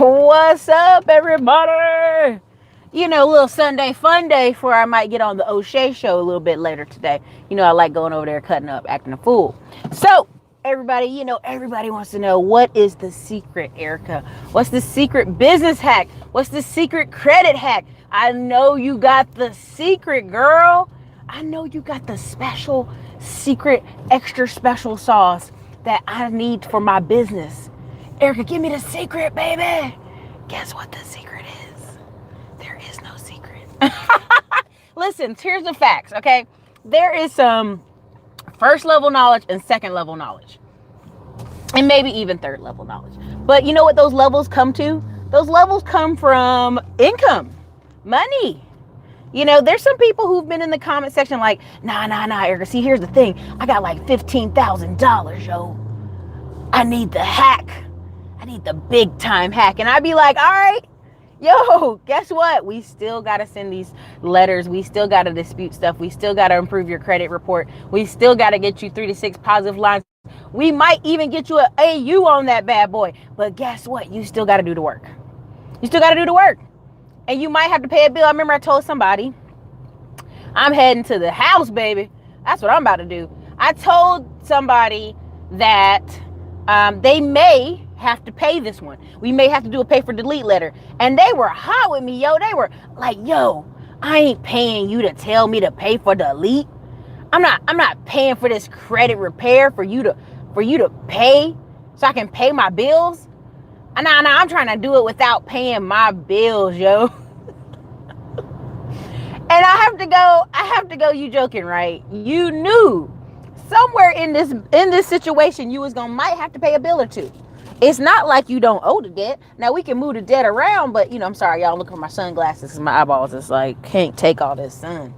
What's up, everybody? You know, a little Sunday fun day for I might get on the O'Shea show a little bit later today. You know, I like going over there, cutting up, acting a fool. So, everybody, everybody wants to know, what is the secret, Erica? What's the secret business hack? What's the secret credit hack? I know you got the secret, girl. I know you got the special, secret, extra special sauce that I need for my business. Erica, give me the secret, baby. Guess what the secret is? There is no secret. Listen, here's the facts, okay? There is some first level knowledge and second level knowledge. And maybe even third level knowledge. But you know what those levels come to? Those levels come from income, money. You know, there's some people who've been in the comment section like, nah, Erica. See, here's the thing. I got like $15,000, yo. I need the hack. I need the big time hack. And I'd be like, all right, yo, guess what? We still got to send these letters. We still got to dispute stuff. We still got to improve your credit report. We still got to get you 3 to 6 positive lines. We might even get you an AU on that bad boy. But guess what? You still got to do the work. You still got to do the work. And you might have to pay a bill. I remember I told somebody, I'm heading to the house, baby. That's what I'm about to do. I told somebody that they may have to pay this one. We may have to do a pay for delete letter. And they were hot with me, yo. They were like, yo, I ain't paying you to tell me to pay for delete. I'm not paying for this credit repair for you to pay so I can pay my bills. Nah, I'm trying to do it without paying my bills, yo. And I have to go, you joking, right? You knew somewhere in this situation you was might have to pay a bill or two. It's not like you don't owe the debt. Now we can move the debt around, but I'm sorry, y'all. I'm looking for my sunglasses because my eyeballs is like, can't take all this sun.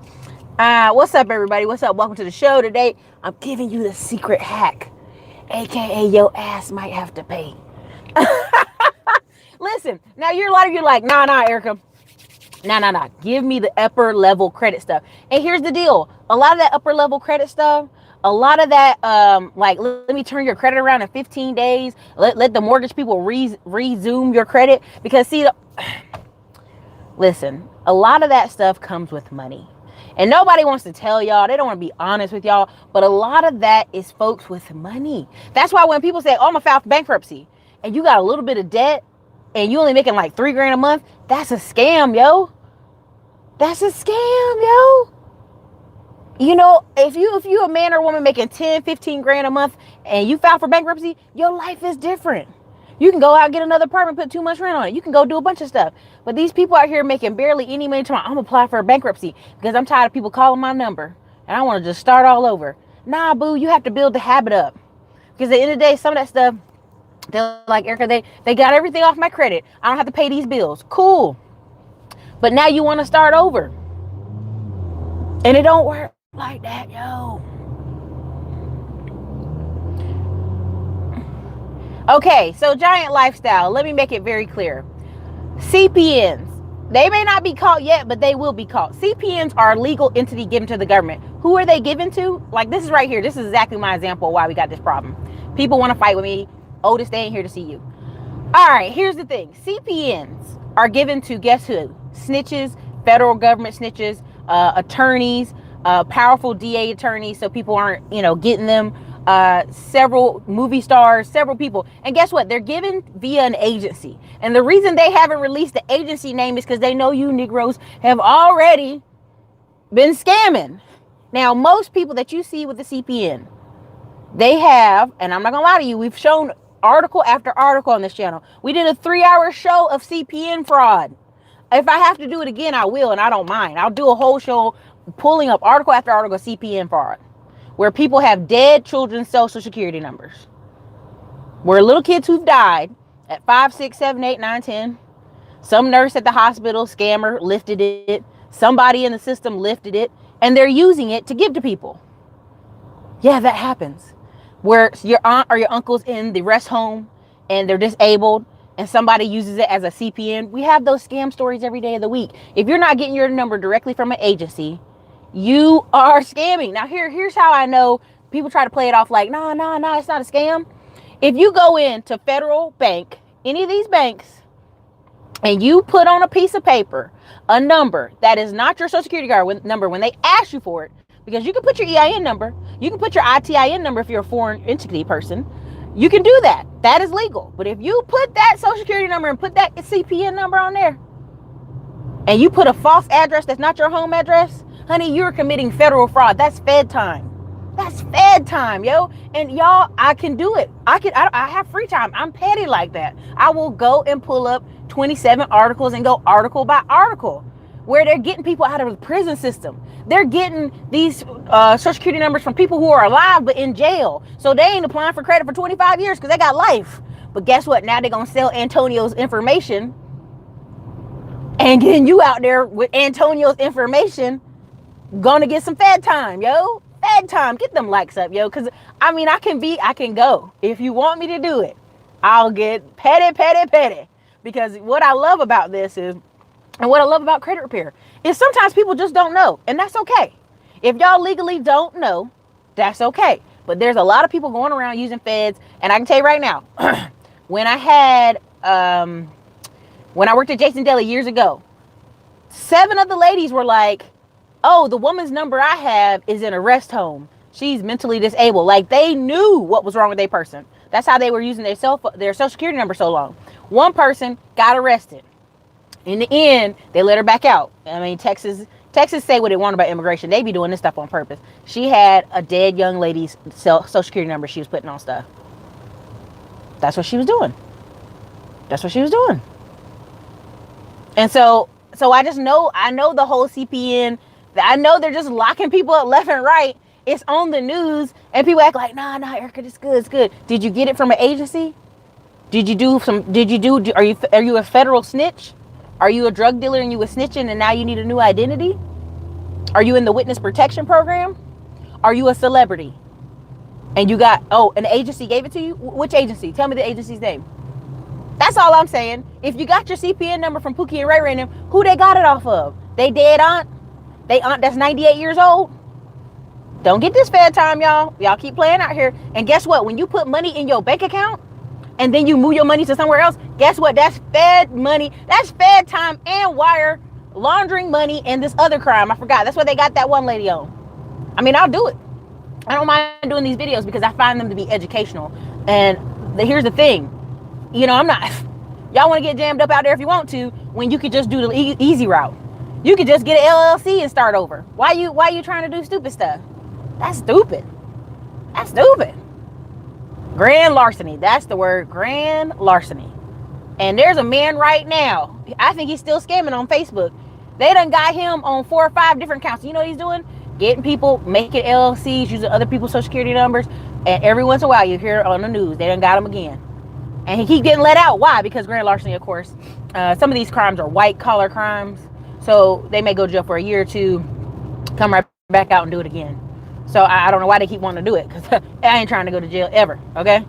What's up, everybody? What's up? Welcome to the show today. I'm giving you the secret hack, aka your ass might have to pay. Listen, now a lot of you like, nah, Erica. Nah. Give me the upper level credit stuff. And here's the deal. A lot of that upper level credit stuff, a lot of that, like, let me turn your credit around in 15 days. Let the mortgage people resume your credit. Because see, listen, a lot of that stuff comes with money. And nobody wants to tell y'all. They don't want to be honest with y'all. But a lot of that is folks with money. That's why when people say, oh, I'm going to file for bankruptcy, and you got a little bit of debt, and you only making like $3,000 a month, that's a scam, yo. That's a scam, yo. If you a man or woman making 10, 15 grand a month and you file for bankruptcy, your life is different. You can go out and get another apartment, put too much rent on it. You can go do a bunch of stuff. But these people out here making barely any money, I'm going to apply for a bankruptcy because I'm tired of people calling my number and I want to just start all over. Nah, boo, you have to build the habit up. Because at the end of the day, some of that stuff, they're like, Erica, they got everything off my credit. I don't have to pay these bills. Cool. But now you want to start over. And it don't work like that, yo. Okay, so Giant Lifestyle, let me make it very clear. CPNs, they may not be caught yet, but they will be caught. CPNs are a legal entity given to the government. Who are they given to? Like, this is right here. This is exactly my example of why we got this problem. People want to fight with me. Otis, they ain't here to see you. All right, here's the thing. CPNs are given to, guess who? Snitches, federal government snitches, attorneys, powerful DA attorneys, so people aren't, getting them, several movie stars, several people. And guess what? They're given via an agency. And the reason they haven't released the agency name is because they know you Negroes have already been scamming. Now, most people that you see with the CPN, they have, and I'm not gonna lie to you, we've shown article after article on this channel. We did a 3-hour show of CPN fraud. If I have to do it again, I will, and I don't mind. I'll do a whole show pulling up article after article of CPN fraud, where people have dead children's social security numbers, where little kids who've died at 5, 6, 7, 8, 9, 10. Some nurse at the hospital, scammer, lifted it. Somebody in the system lifted it, and they're using it to give to people. Yeah, that happens. Where your aunt or your uncle's in the rest home and they're disabled and somebody uses it as a CPN. We have those scam stories every day of the week. If you're not getting your number directly from an agency, you are scamming. Now here's how I know people try to play it off like, nah, it's not a scam. If you go into Federal Bank, any of these banks, and you put on a piece of paper a number that is not your social security card number when they ask you for it, because you can put your EIN number, you can put your ITIN number if you're a foreign entity person, you can do that. That is legal. But if you put that social security number and put that CPN number on there, and you put a false address that's not your home address, honey, you're committing federal fraud. That's Fed time. That's Fed time, yo. And y'all, I can do it. I have free time. I'm petty like that. I will go and pull up 27 articles and go article by article where they're getting people out of the prison system. They're getting these social security numbers from people who are alive but in jail. So they ain't applying for credit for 25 years because they got life. But guess what? Now they're going to sell Antonio's information and getting you out there with Antonio's information, gonna get some Fed time, yo. Fed time. Get them likes up, yo. Because, I mean, I can go. If you want me to do it, I'll get petty. Because what I love about this is, and what I love about credit repair, is sometimes people just don't know. And that's okay. If y'all legally don't know, that's okay. But there's a lot of people going around using feds. And I can tell you right now, when I worked at Jason Deli years ago, 7 of the ladies were like, oh, the woman's number I have is in a rest home. She's mentally disabled. Like, they knew what was wrong with their person. That's how they were using their social security number so long. One person got arrested. In the end, they let her back out. I mean, Texas say what they want about immigration. They be doing this stuff on purpose. She had a dead young lady's social security number she was putting on stuff. That's what she was doing. And so I just know, I know the whole CPN, I know they're just locking people up left and right. It's on the news and people act like, nah, Erica, it's good. Did you get it from an agency? Are you a federal snitch? Are you a drug dealer and you were snitching and now you need a new identity? Are you in the witness protection program? Are you a celebrity? And you got, an agency gave it to you? Which agency? Tell me the agency's name. That's all I'm saying. If you got your CPN number from Pookie and Ray Ray and them, who they got it off of? They dead aunt? They aunt that's 98 years old? Don't get this Fed time, y'all. Y'all keep playing out here. And guess what? When you put money in your bank account and then you move your money to somewhere else, guess what? That's Fed money. That's Fed time and wire laundering money and this other crime. I forgot. That's what they got that one lady on. I mean, I'll do it. I don't mind doing these videos because I find them to be educational. And here's the thing. You know, I'm not, y'all want to get jammed up out there if you want to, when you could just do the easy route. You could just get an LLC and start over. Why you trying to do stupid stuff? That's stupid. Grand larceny. That's the word. Grand larceny. And there's a man right now. I think he's still scamming on Facebook. They done got him on 4 or 5 different accounts. You know what he's doing? Getting people, making LLCs, using other people's social security numbers. And every once in a while you hear on the news, they done got him again. And he keep getting let out. Why? Because grand larceny, of course, some of these crimes are white collar crimes. So they may go to jail for a year or 2, come right back out and do it again. So I don't know why they keep wanting to do it, because I ain't trying to go to jail ever, okay?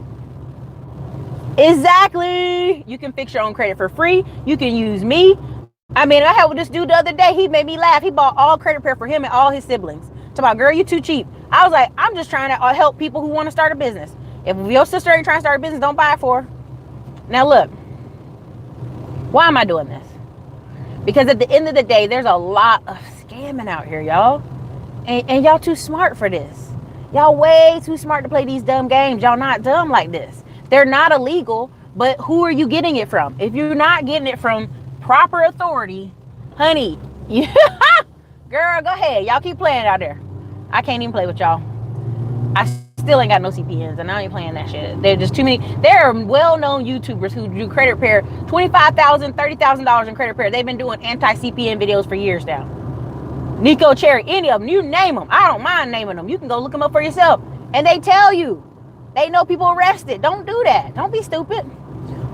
Exactly. You can fix your own credit for free. You can use me. I mean, I had with this dude the other day. He made me laugh. He bought all credit repair for him and all his siblings. Talking about, girl, you too cheap. I was like, I'm just trying to help people who want to start a business. If your sister ain't trying to start a business, don't buy it for her. Now look, why am I doing this? Because at the end of the day, there's a lot of scamming out here, y'all. And y'all too smart for this. Y'all way too smart to play these dumb games. Y'all not dumb like this. They're not illegal, but who are you getting it from? If you're not getting it from proper authority, honey, girl, go ahead. Y'all keep playing out there. I can't even play with y'all. I still ain't got no CPNs, and I ain't playing that shit. They're just too many. There are well-known YouTubers who do credit repair, $25,000, $30,000 in credit repair. They've been doing anti-CPN videos for years now. Nico Cherry, any of them, you name them. I don't mind naming them. You can go look them up for yourself. And they tell you. They know people arrested. Don't do that. Don't be stupid.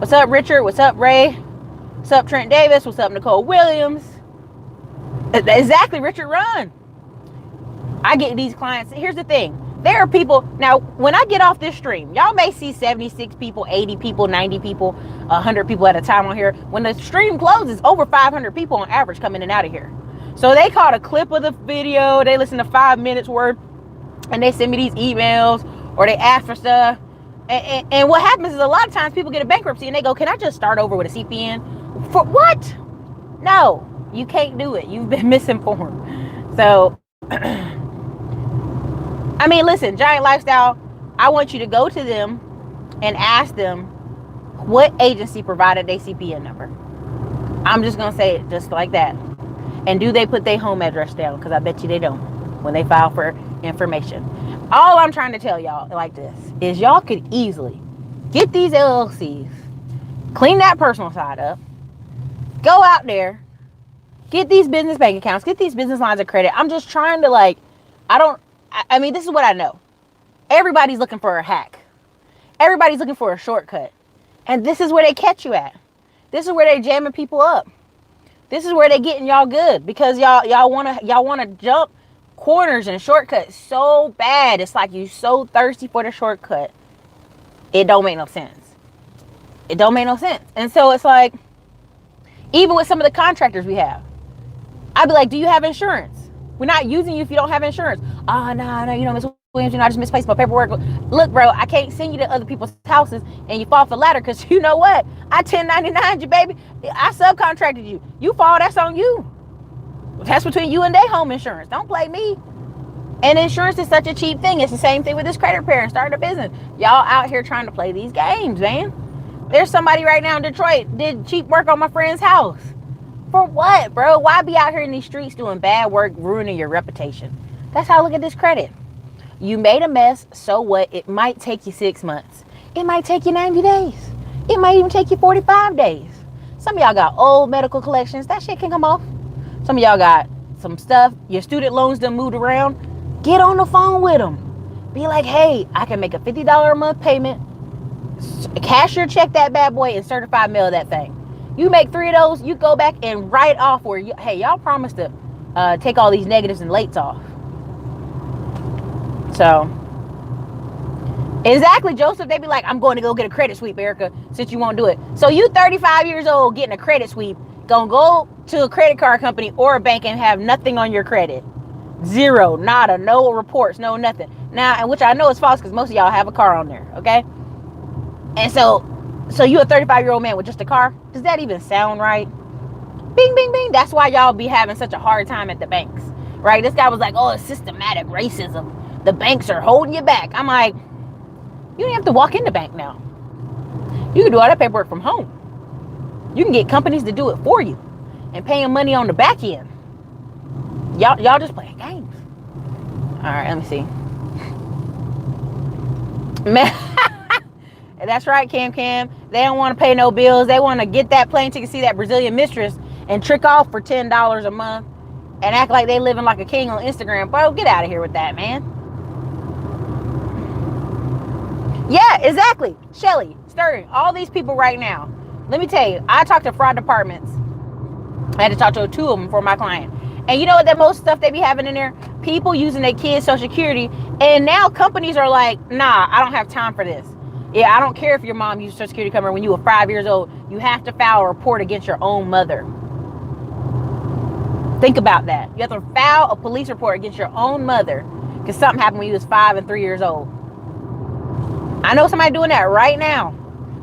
What's up, Richard? What's up, Ray? What's up, Trent Davis? What's up, Nicole Williams? Exactly, Richard, run. I get these clients. Here's the thing. There are people, now, when I get off this stream, y'all may see 76 people, 80 people, 90 people, 100 people at a time on here. When the stream closes, over 500 people on average come in and out of here. So they caught a clip of the video, they listen to 5 minutes worth, and they send me these emails, or they ask for stuff. And what happens is a lot of times people get a bankruptcy and they go, can I just start over with a CPN? For what? No, you can't do it. You've been misinformed. So, I mean, listen, Giant Lifestyle, I want you to go to them and ask them what agency provided their CPN number. I'm just going to say it just like that. And do they put their home address down? Because I bet you they don't when they file for information. All I'm trying to tell y'all like this is y'all could easily get these LLCs, clean that personal side up, go out there, get these business bank accounts, get these business lines of credit. I'm just trying to I mean, this is what I know. Everybody's looking for a hack. Everybody's looking for a shortcut. And this is where they catch you at. This is where they jamming people up. This is where they getting y'all good because y'all wanna jump corners and shortcuts so bad. It's like you so thirsty for the shortcut. It don't make no sense. It don't make no sense. And so it's like, even with some of the contractors we have, I'd be like, do you have insurance? We're not using you if you don't have insurance. Oh, no, you know, Miss Williams, I just misplaced my paperwork. Look, bro, I can't send you to other people's houses and you fall off the ladder because you know what? I 1099 you, baby. I subcontracted you. You fall, that's on you. That's between you and their home insurance. Don't play me. And insurance is such a cheap thing. It's the same thing with this credit repair and starting a business. Y'all out here trying to play these games, man. There's somebody right now in Detroit did cheap work on my friend's house. For what, bro? Why be out here in these streets doing bad work, ruining your reputation? That's how I look at this credit. You made a mess, so what? It might take you 6 months. It might take you 90 days. It might even take you 45 days. Some of y'all got old medical collections. That shit can come off. Some of y'all got some stuff. Your student loans done moved around. Get on the phone with them. Be like, hey, I can make a $50 a month payment. Cashier check that bad boy and certified mail that thing. You make 3 of those, you go back and write off where you, hey, y'all promised to take all these negatives and lates off. So, exactly, Joseph, they be like, I'm going to go get a credit sweep, Erica, since you won't do it. So you 35 years old getting a credit sweep, gonna go to a credit card company or a bank and have nothing on your credit. Zero, nada, no reports, no nothing. Now, and which I know is false because most of y'all have a car on there, okay? And so you a 35-year-old man with just a car? Does that even sound right? Bing, bing, bing. That's why y'all be having such a hard time at the banks, right? This guy was like, oh, it's systematic racism. The banks are holding you back. I'm like, you don't have to walk in the bank now. You can do all that paperwork from home. You can get companies to do it for you and paying money on the back end. Y'all just playing games. All right, let me see. Man, that's right, Cam. They don't want to pay no bills. They want to get that plane ticket, see that Brazilian mistress, and trick off for $10 a month and act like they living like a king on Instagram. Bro, get out of here with that, man. Yeah, exactly. Shelly, Sterling, all these people right now. Let me tell you, I talked to fraud departments. I had to talk to 2 of them for my client. And you know what, the most stuff they be having in there? People using their kids' Social Security. And now companies are like, nah, I don't have time for this. Yeah, I don't care if your mom used Social Security number when you were 5 years old. You have to file a report against your own mother. Think about that. You have to file a police report against your own mother because something happened when you was 5 and 3 years old. I know somebody doing that right now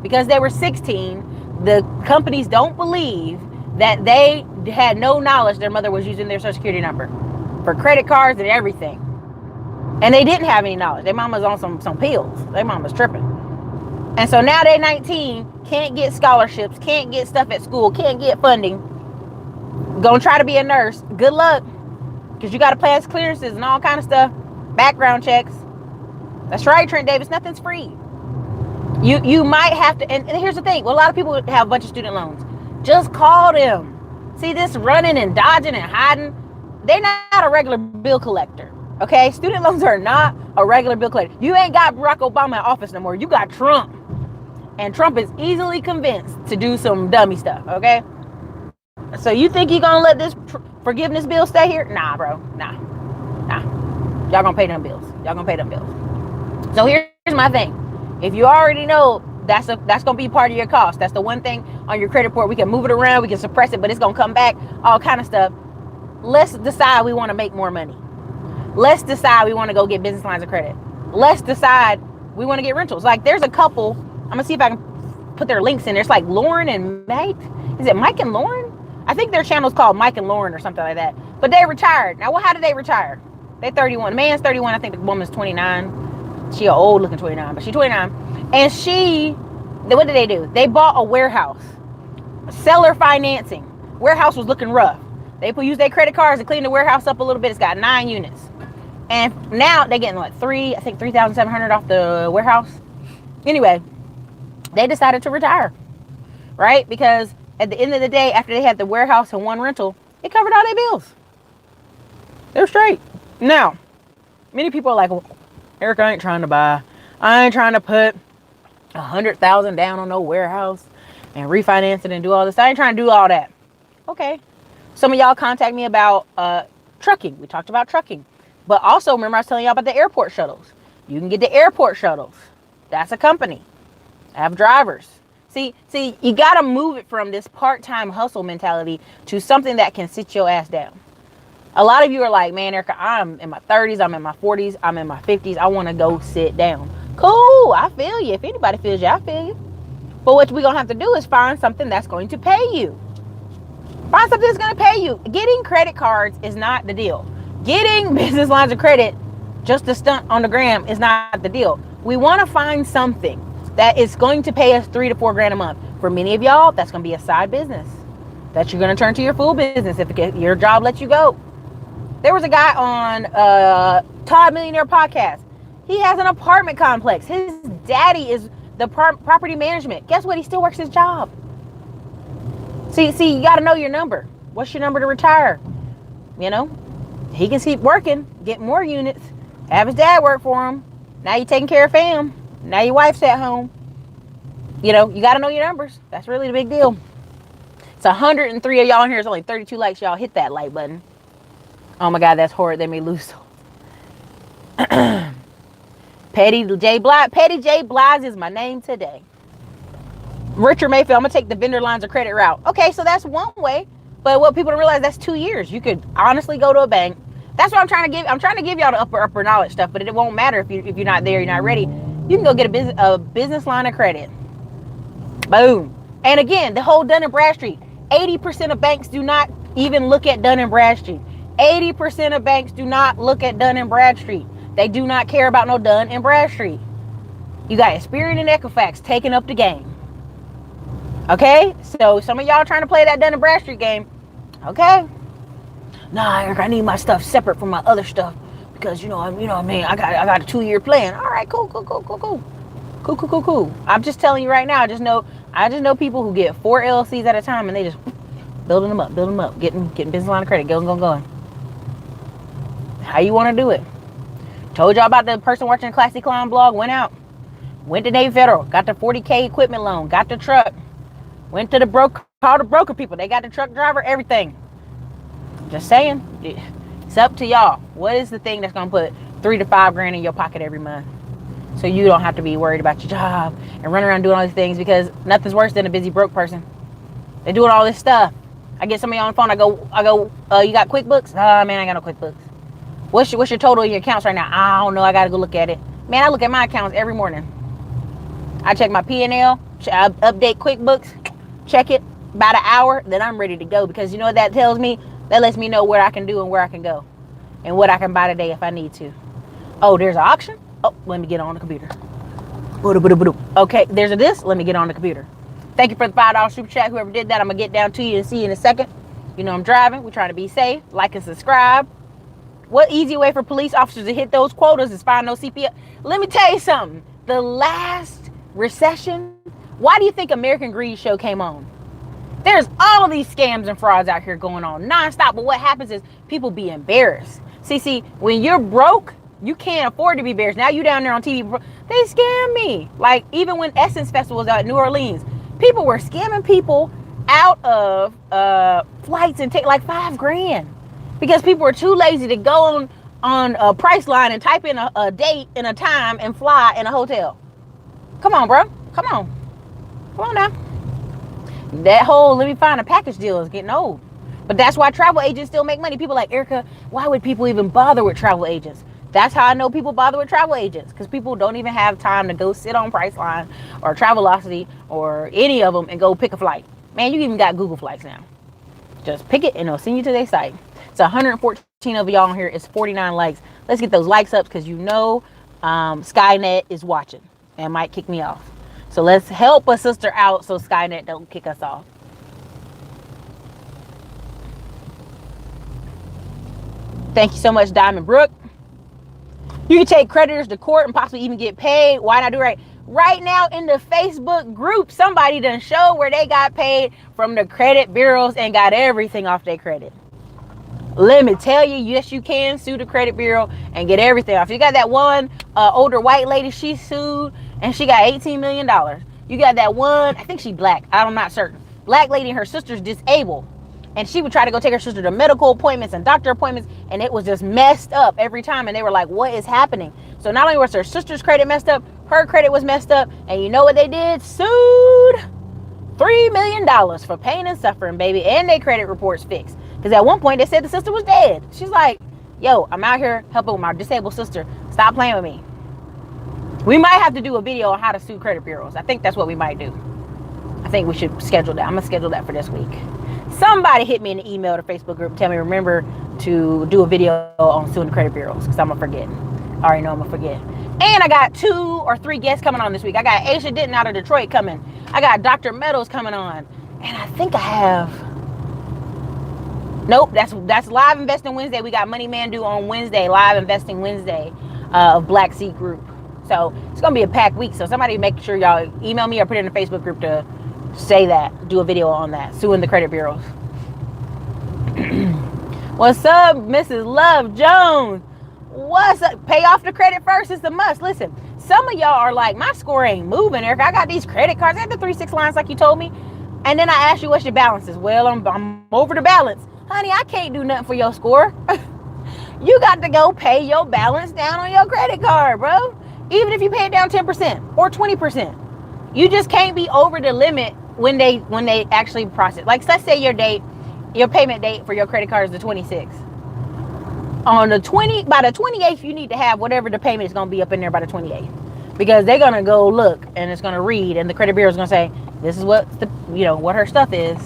because they were 16. The companies don't believe that they had no knowledge their mother was using their Social Security number for credit cards and everything. And they didn't have any knowledge. Their mom was on some pills. Their mom was tripping. And so now they're 19, can't get scholarships, can't get stuff at school, can't get funding. Gonna try to be a nurse. Good luck. Because you got to pass clearances and all kind of stuff. Background checks. That's right, Trent Davis. Nothing's free. You might have to, and here's the thing. Well, a lot of people have a bunch of student loans. Just call them. See, this running and dodging and hiding, they're not a regular bill collector. Okay? Student loans are not a regular bill collector. You ain't got Barack Obama in office no more. You got Trump. And Trump is easily convinced to do some dummy stuff. Okay? So you think you're going to let this forgiveness bill stay here? Nah, bro. Nah. Y'all going to pay them bills. So here's my thing. If you already know that's going to be part of your cost. That's the one thing on your credit report. We can move it around. We can suppress it, but it's going to come back. All kind of stuff. Let's decide we want to make more money. Let's decide we want to go get business lines of credit. Let's decide we want to get rentals. Like there's a couple. I'm going to see if I can put their links in there. It's like Lauren and Mike. Is it Mike and Lauren? I think their channel's called Mike and Lauren or something like that. But they retired. Now, how did they retire? They 31. The man's 31. I think the woman's 29. She an old looking 29, but she's 29. And what did they do? They bought a warehouse. Seller financing. Warehouse was looking rough. They used their credit cards to clean the warehouse up a little bit. It's got 9 units. And now they're getting like $3,700 off the warehouse. Anyway, they decided to retire, right? Because at the end of the day, after they had the warehouse and 1 rental, it covered all their bills. They're straight. Now, many people are like, well, Erica, I ain't trying to buy. I ain't trying to put $100,000 down on no warehouse and refinance it and do all this. I ain't trying to do all that. Okay. Some of y'all contact me about trucking. We talked about trucking. But also, remember I was telling y'all about the airport shuttles. You can get the airport shuttles. That's a company. I have drivers. See, you got to move it from this part-time hustle mentality to something that can sit your ass down. A lot of you are like, man, Erica, I'm in my 30s, I'm in my 40s, I'm in my 50s. I want to go sit down. Cool, I feel you. If anybody feels you, I feel you. But what we're going to have to do is find something that's going to pay you. Find something that's going to pay you. Getting credit cards is not the deal. Getting business lines of credit just to stunt on the gram is not the deal. We want to find something that is going to pay us $3 to $4 grand a month. For many of y'all, that's going to be a side business that you're going to turn to your full business if your job lets you go. There was a guy on Todd Millionaire podcast. He has an apartment complex. His daddy is the property management. Guess what? He still works his job. See, you got to know your number. What's your number to retire? You know, he can keep working, get more units, have his dad work for him. Now you're taking care of fam. Now your wife's at home. You know, you got to know your numbers. That's really the big deal. It's 103 of y'all in here. It's only 32 likes. Y'all hit that like button. Oh my God, that's horrid. They may lose. Petty J. Blige is my name today. Richard Mayfield, I'm going to take the vendor lines of credit route. Okay, so that's one way. But what people don't realize, that's 2 years. You could honestly go to a bank. That's what I'm trying to give. I'm trying to give y'all the upper knowledge stuff, but it won't matter if you're not there, you're not ready. You can go get a business line of credit. Boom. And again, the whole Dun & Bradstreet. 80% of banks do not even look at Dun & Bradstreet. 80% of banks do not look at Dun & Bradstreet. They do not care about no Dun & Bradstreet. You got Experian and Equifax taking up the game. Okay? So some of y'all trying to play that Dun & Bradstreet game. Okay? Nah, Eric, I need my stuff separate from my other stuff because you know what I mean. I got a 2-year plan. All right, cool. Cool. I'm just telling you right now. I just know people who get 4 LLCs at a time and they just building them up, getting business line of credit, going. How you want to do it? Told y'all about the person watching Classy Clown blog. Went to Navy Federal, got the 40K equipment loan, got the truck, went to the broker, called the broker people. They got the truck driver, everything. Just saying, it's up to y'all. What is the thing that's gonna put $3 to $5 grand in your pocket every month, so you don't have to be worried about your job and run around doing all these things? Because nothing's worse than a busy broke person. They're doing all this stuff. I get somebody on the phone. I go. You got QuickBooks? Oh man, I got no QuickBooks. What's your total in your accounts right now? I don't know. I gotta go look at it. Man, I look at my accounts every morning. I check my P&L, update QuickBooks, check it about an hour, then I'm ready to go. Because you know what that tells me? That lets me know what I can do and where I can go. And what I can buy today if I need to. Oh, there's an auction? Oh, let me get on the computer. Okay, there's this. Let me get on the computer. Thank you for the $5 super chat. Whoever did that, I'm going to get down to you and see you in a second. You know I'm driving. We're trying to be safe. Like and subscribe. What easy way for police officers to hit those quotas is find no CPS? Let me tell you something. The last recession, why do you think American Greed Show came on? There's all of these scams and frauds out here going on nonstop. But what happens is people be embarrassed. See, when you're broke, you can't afford to be embarrassed. Now you down there on TV, they scam me. Like even when Essence Festival was out in New Orleans, people were scamming people out of flights and take like $5 grand because people were too lazy to go on a Priceline and type in a date and a time and fly in a hotel. Come on, bro. Come on now. That whole let me find a package deal is getting old. But that's why travel agents still make money. People like, Erica, why would people even bother with travel agents? That's how I know people bother with travel agents, because people don't even have time to go sit on Priceline or Travelocity or any of them and go pick a flight. Man, you even got Google Flights now. Just pick it and it'll send you to their site. It's 114 of y'all on here. It's 49 likes. Let's get those likes up, because you know Skynet is watching and might kick me off. So let's help a sister out so Skynet don't kick us off. Thank you so much, Diamond Brooke. You can take creditors to court and possibly even get paid. Why not do right? Right now in the Facebook group, somebody done show where they got paid from the credit bureaus and got everything off their credit. Let me tell you, yes, you can sue the credit bureau and get everything off. You got that one older white lady, she sued and she got $18 million. You got that one, I think she black, I'm not certain. Black lady and her sister's disabled. And she would try to go take her sister to medical appointments and doctor appointments, and it was just messed up every time. And they were like, what is happening? So not only was her sister's credit messed up, her credit was messed up. And you know what they did? Sued $3 million for pain and suffering, baby. And their credit reports fixed. Because at one point they said the sister was dead. She's like, yo, I'm out here helping with my disabled sister. Stop playing with me. We might have to do a video on how to sue credit bureaus. I think that's what we might do. I think we should schedule that. I'm going to schedule that for this week. Somebody hit me in the email to Facebook group. Tell me, remember to do a video on suing the credit bureaus, because I'm going to forget. I already know I'm going to forget. And I got 2 or 3 guests coming on this week. I got Aisha Denton out of Detroit coming. I got Dr. Meadows coming on. And I think I have... Nope, that's Live Investing Wednesday. We got Money Man Do on Wednesday, Live Investing Wednesday of Black Seed Group. So it's going to be a packed week. So somebody make sure y'all email me or put it in the Facebook group to say that, do a video on that, suing the credit bureaus. What's up, Mrs. Love Jones? What's up? Pay off the credit first. It's a must. Listen, some of y'all are like, my score ain't moving, Erica. I got these credit cards. I had the 3-6 lines like you told me. And then I asked you, what's your balance? Well, I'm over the balance. Honey, I can't do nothing for your score. You got to go pay your balance down on your credit card, bro. Even if you pay it down 10% or 20%. You just can't be over the limit when they actually process. Like, let's say your payment date for your credit card is the 26th. By the 28th, you need to have whatever the payment is going to be up in there by the 28th, because they're going to go look and it's going to read, and the credit bureau is going to say, this is what what her stuff is.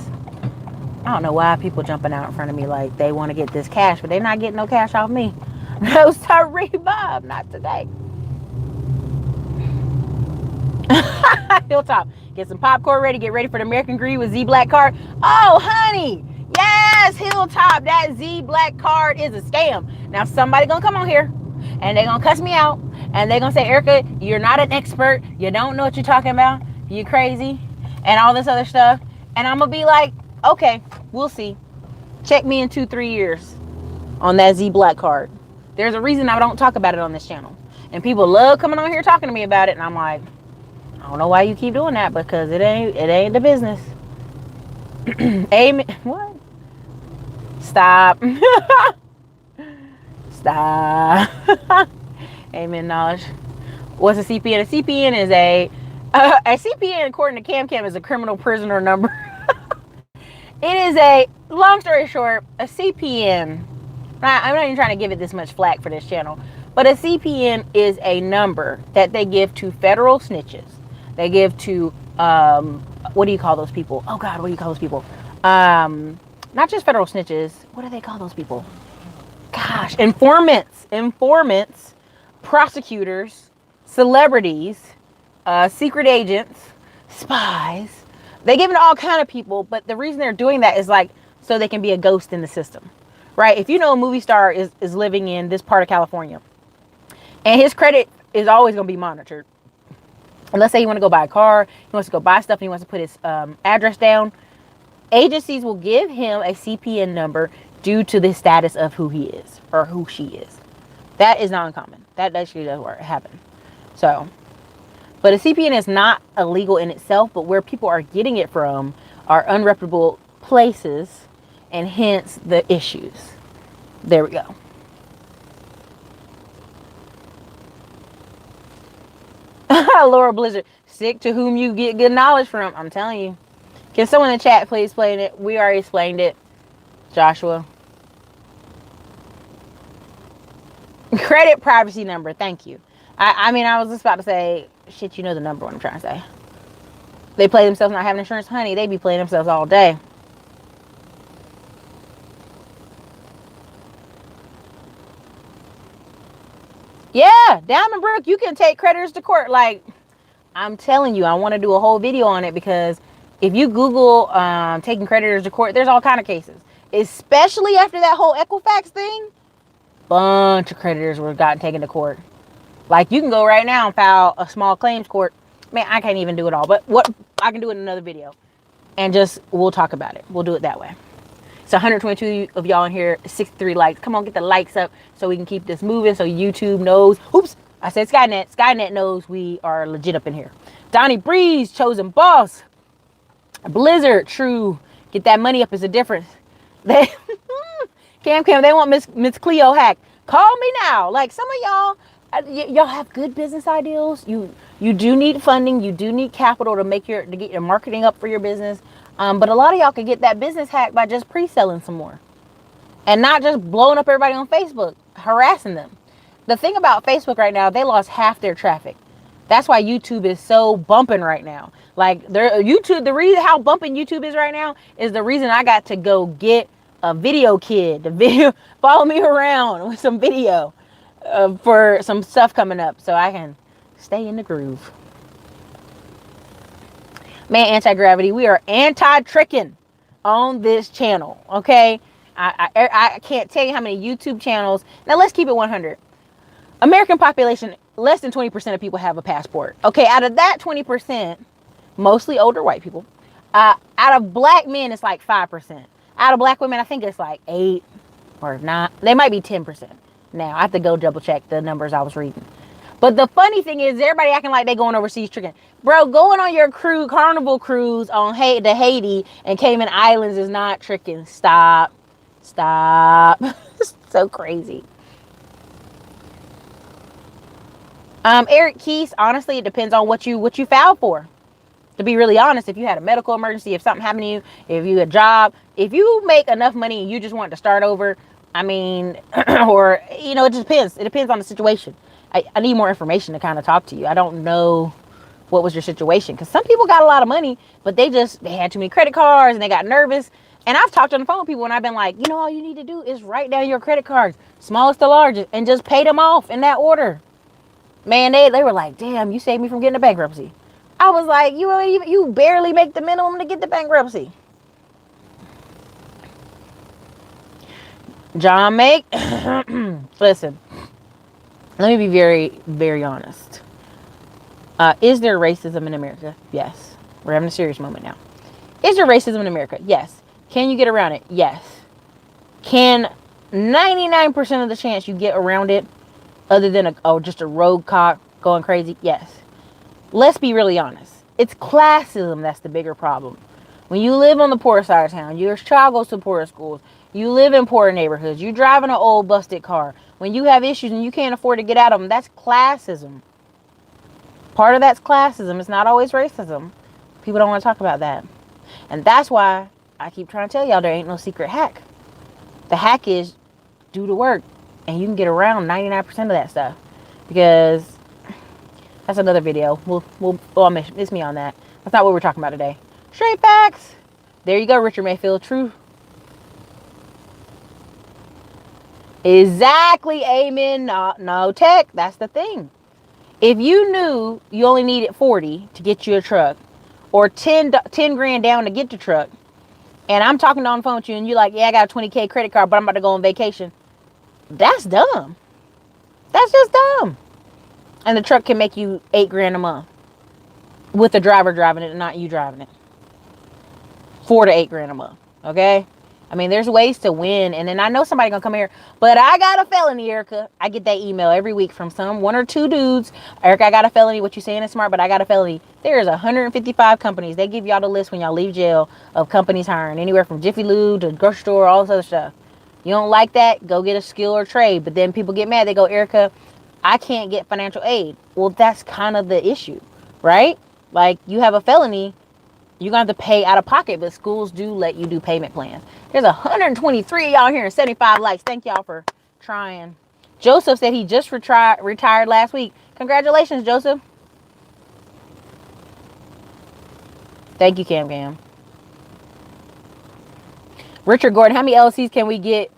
I don't know why people jumping out in front of me like they want to get this cash, but they're not getting no cash off me. No, sorry, Bob, not today. Hilltop, get some popcorn ready. Get ready for the American Greed with Z Black card. Oh, honey, yes, Hilltop, that Z Black card is a scam. Now somebody gonna come on here and they're gonna cuss me out and they're gonna say, Erica, you're not an expert. You don't know what you're talking about. You crazy and all this other stuff. And I'm gonna be like, okay, we'll see. Check me in 2-3 years on that Z Black card. There's a reason I don't talk about it on this channel, and people love coming on here talking to me about it, and I'm like, I don't know why you keep doing that, because it ain't the business. Amen. What? Stop. Stop. Amen knowledge. What's a CPN? A CPN is a CPN, according to CamCam, is a criminal prisoner number. It is a, long story short, a CPN. I'm not even trying to give it this much flack for this channel, but a CPN is a number that they give to federal snitches. They give to, what do you call those people? Oh God, what do you call those people? Not just federal snitches. What do they call those people? Gosh, informants, prosecutors, celebrities, secret agents, spies. They give it to all kind of people, but the reason they're doing that is like so they can be a ghost in the system, right? If you know a movie star is living in this part of California, and his credit is always going to be monitored. And let's say you want to go buy a car, he wants to go buy stuff, and he wants to put his address down. Agencies will give him a CPN number due to the status of who he is or who she is. That is not uncommon. That actually does happen. So, but a CPN is not illegal in itself, but where people are getting it from are unreputable places, and hence the issues. There we go. Laura Blizzard, sick to whom you get good knowledge from. I'm telling you. Can someone in the chat please explain it? We already explained it. Joshua. Credit privacy number. Thank you. I mean, I was just about to say, shit, you know the number, what I'm trying to say. They play themselves not having insurance. Honey, they be playing themselves all day. Yeah, Diamond Brook, you can take creditors to court. Like, I'm telling you, I want to do a whole video on it because if you Google taking creditors to court, there's all kind of cases. Especially after that whole Equifax thing, bunch of creditors were gotten taken to court. Like, you can go right now and file a small claims court. Man, I can't even do it all, but what I can do in another video, and just we'll talk about it. We'll do it that way. So 122 of y'all in here, 63 likes. Come on, get the likes up so we can keep this moving. So YouTube knows. Oops, I said Skynet. Skynet knows we are legit up in here. Donnie Breeze, chosen boss. Blizzard, true. Get that money up is a difference. They Cam, they want Miss Cleo hack. Call me now. Like, some of y'all have good business ideals. You do need funding. You do need capital to get your marketing up for your business. But a lot of y'all can get that business hack by just pre-selling some more. And not just blowing up everybody on Facebook, harassing them. The thing about Facebook right now, they lost half their traffic. That's why YouTube is so bumping right now. Like, the reason how bumping YouTube is right now is the reason I got to go get a video kid to follow me around with some video for some stuff coming up so I can stay in the groove. Man, anti-gravity, we are anti-tricking on this channel, okay? I can't tell you how many YouTube channels. Now, let's keep it 100. American population, less than 20% of people have a passport. Okay, out of that 20%, mostly older white people. Out of black men, it's like 5%. Out of black women, I think it's like 8 or 9. They might be 10% now. I have to go double check the numbers I was reading. But the funny thing is, everybody acting like they going overseas tricking. Bro, going on your carnival cruise on to Haiti and Cayman Islands is not tricking. Stop. So crazy. Eric Keys, honestly, it depends on what you filed for. To be really honest, if you had a medical emergency, if something happened to you, if you had a job, if you make enough money and you just want to start over, I mean, or, it just depends. It depends on the situation. I need more information to kind of talk to you. I don't know what was your situation. Because some people got a lot of money, but they had too many credit cards and they got nervous. And I've talked on the phone with people and I've been like, all you need to do is write down your credit cards, smallest to largest, and just pay them off in that order. Man, they were like, damn, you saved me from getting a bankruptcy. I was like, you barely make the minimum to get the bankruptcy. John Make, listen, let me be very, very honest. Is there racism in America? Yes. We're having a serious moment now. Is there racism in America? Yes. Can you get around it? Yes. Can 99% of the chance you get around it, other than just a rogue cop going crazy? Yes. Let's be really honest. It's classism that's the bigger problem. When you live on the poor side of town, your child goes to poor schools, you live in poor neighborhoods, you drive in an old busted car, when you have issues and you can't afford to get out of them, that's classism. Part of that's classism. It's not always racism. People don't want to talk about that. And that's why I keep trying to tell y'all there ain't no secret hack. The hack is do the work. And you can get around 99% of that stuff. Because that's another video. Miss me on that. That's not what we're talking about today. Straight facts. There you go, Richard Mayfield. True. Exactly. Amen. No tech. That's the thing. If you knew you only needed 40 to get you a truck, or 10 grand down to get the truck, and I'm talking on the phone with you and you're like, yeah, I got a 20K credit card, but I'm about to go on vacation. That's dumb. That's just dumb. And the truck can make you 8 grand a month with the driver driving it and not you driving it. 4 to 8 grand a month. Okay? I mean, there's ways to win. And then I know somebody gonna come here, but I got a felony, Erica. I get that email every week from one or two dudes. Erica, I got a felony. What you saying is smart, but I got a felony. There's 155 companies. They give y'all the list when y'all leave jail of companies hiring anywhere from Jiffy Lube to grocery store, all this other stuff. You don't like that? Go get a skill or trade. But then people get mad. They go, Erica, I can't get financial aid. Well, that's kind of the issue, right? Like, you have a felony, you're going to have to pay out of pocket, but schools do let you do payment plans. There's 123 y'all here and 75 likes. Thank y'all for trying Joseph said he just retired last week. Congratulations, Joseph. Thank you, Cam Cam. Richard Gordon, how many LLCs can we get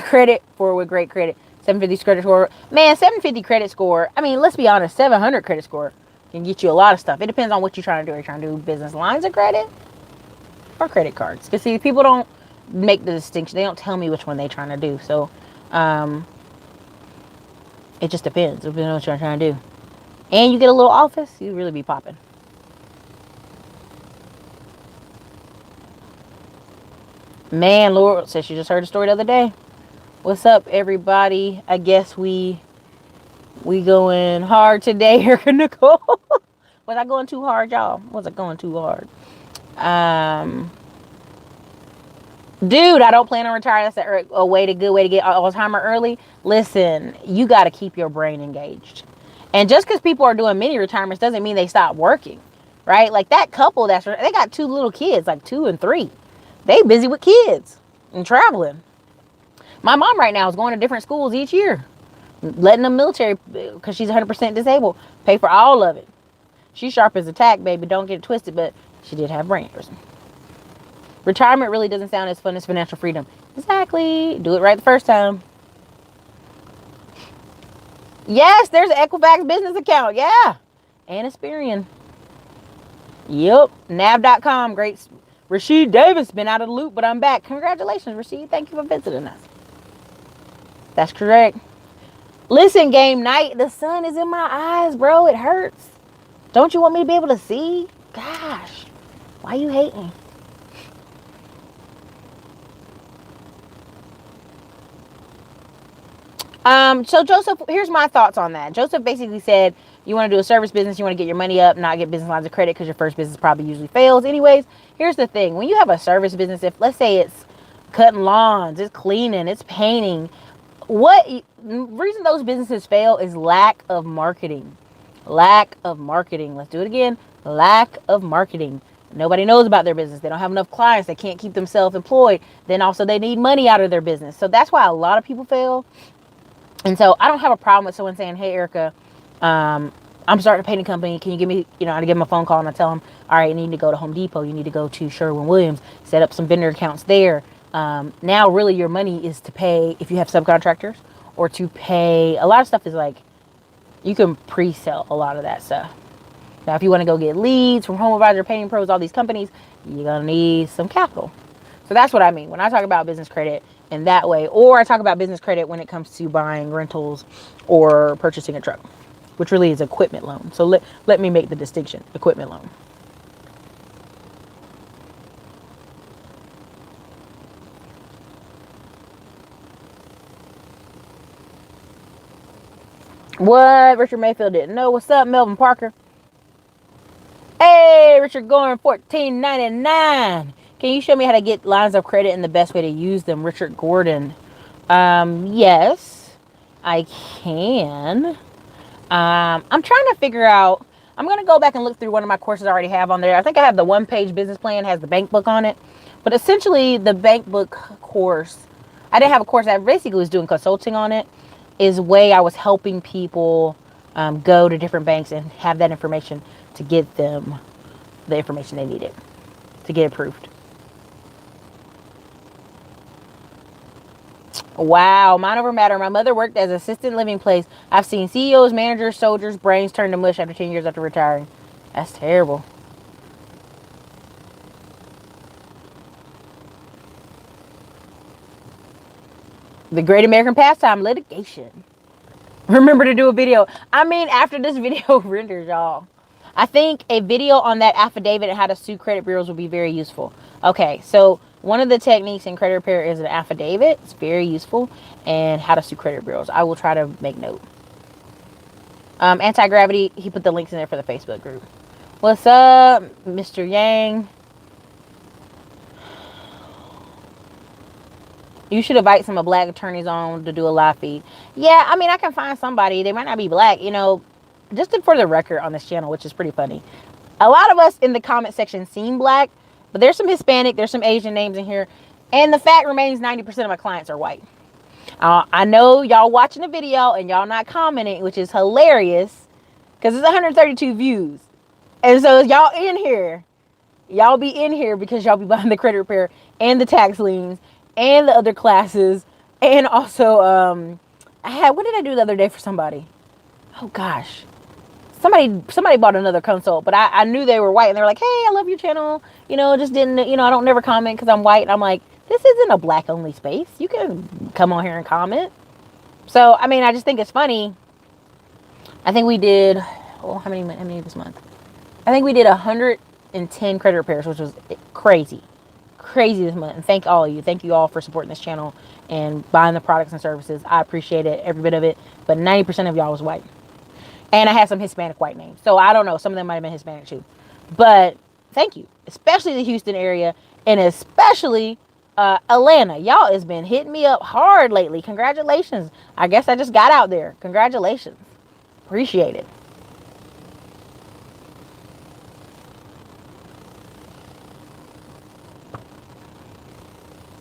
credit for with great credit? 750 credit score. Man, 750 credit score. I mean, let's be honest, 700 credit score can get you a lot of stuff. It depends on what you're trying to do. Are you trying to do business lines of credit or credit cards? Because see, people don't make the distinction. They don't tell me which one they're trying to do. So, it just depends. It depends on what you're trying to do. And you get a little office, you really be popping. Man, Laura said she just heard a story the other day. What's up, everybody? I guess we going hard today, Erica Nicole. Was I going too hard, y'all? Was I going too hard? Dude, I don't plan on retiring. That's a good way to get Alzheimer early. Listen, you got to keep your brain engaged. And just because people are doing mini retirements doesn't mean they stop working, right? Like that couple they got 2 little kids, like 2 and 3. They busy with kids and traveling. My mom right now is going to different schools each year, letting the military, because she's 100% disabled, pay for all of it. She's sharp as a tack, baby. Don't get it twisted, but she did have brain aneurysm. Retirement really doesn't sound as fun as financial freedom. Exactly. Do it right the first time. Yes, there's an Equifax business account. Yeah. And Experian. Yep. Nav.com. Great. Rasheed Davis been out of the loop, but I'm back. Congratulations, Rasheed. Thank you for visiting us. That's correct. Listen, game night. The sun is in my eyes, bro. It hurts. Don't you want me to be able to see? Gosh. Why you hating? So Joseph, here's my thoughts on that. Joseph basically said, you want to do a service business, you want to get your money up, not get business lines of credit because your first business probably usually fails. Anyways, here's the thing. When you have a service business, if let's say it's cutting lawns, it's cleaning, it's painting, reason those businesses fail is lack of marketing. Lack of marketing. Let's do it again. Lack of marketing. Nobody knows about their business. They don't have enough clients. They can't keep themselves employed. Then also they need money out of their business. So that's why a lot of people fail. And so I don't have a problem with someone saying, hey, Erica, I'm starting a painting company. Can you give me, I give them a phone call and I tell them, all right, you need to go to Home Depot. You need to go to Sherwin-Williams, set up some vendor accounts there. Now really your money is to pay, if you have subcontractors, or to pay, a lot of stuff is like, you can pre-sell a lot of that stuff. Now, if you want to go get leads from Home Advisor, Painting Pros, all these companies, you're going to need some capital. So that's what I mean when I talk about business credit in that way. Or I talk about business credit when it comes to buying rentals or purchasing a truck, which really is equipment loan. So let me make the distinction, equipment loan. What? Richard Mayfield didn't know. What's up, Melvin Parker? Hey, Richard Gordon, $14.99. Can you show me how to get lines of credit and the best way to use them? Richard Gordon. Yes, I can. I'm trying to figure out, I'm going to go back and look through one of my courses I already have on there. I think I have the one-page business plan, has the bank book on it. But essentially, the bank book course, I didn't have a course that basically was doing consulting on it, is way I was helping people go to different banks and have that information to get them the information they needed to get approved. Wow, mind over matter. My mother worked as assistant living place. I've seen CEOs, managers, soldiers, brains turn to mush after 10 years after retiring. That's terrible. The Great American Pastime, litigation. Remember to do a video. I mean, after this video renders, y'all, I think a video on that affidavit and how to sue credit bureaus will be very useful. Okay, so one of the techniques in credit repair is an affidavit. It's very useful. And how to sue credit bureaus. I will try to make note. Anti-gravity, he put the links in there for the Facebook group. What's up, Mr. Yang? You should invite some of black attorneys on to do a live feed. Yeah, I mean, I can find somebody. They might not be black, just for the record on this channel, which is pretty funny. A lot of us in the comment section seem black, but there's some Hispanic, there's some Asian names in here. And the fact remains 90% of my clients are white. I know y'all watching the video and y'all not commenting, which is hilarious because it's 132 views. And so y'all in here, y'all be in here because y'all be buying the credit repair and the tax liens and the other classes. And also, what did I do the other day for somebody? Oh gosh. Somebody bought another consult, but I knew they were white and they were like, hey, I love your channel. Just didn't, I don't never comment because I'm white. And I'm like, this isn't a black only space. You can come on here and comment. So, I mean, I just think it's funny. I think we did, how many this month? I think we did 110 credit repairs, which was crazy this month. And thank all of you. Thank you all for supporting this channel and buying the products and services. I appreciate it, every bit of it. But 90% of y'all was white. And I had some Hispanic white names. So I don't know. Some of them might have been Hispanic too. But thank you. Especially the Houston area. And especially Atlanta. Y'all has been hitting me up hard lately. Congratulations. I guess I just got out there. Congratulations. Appreciate it.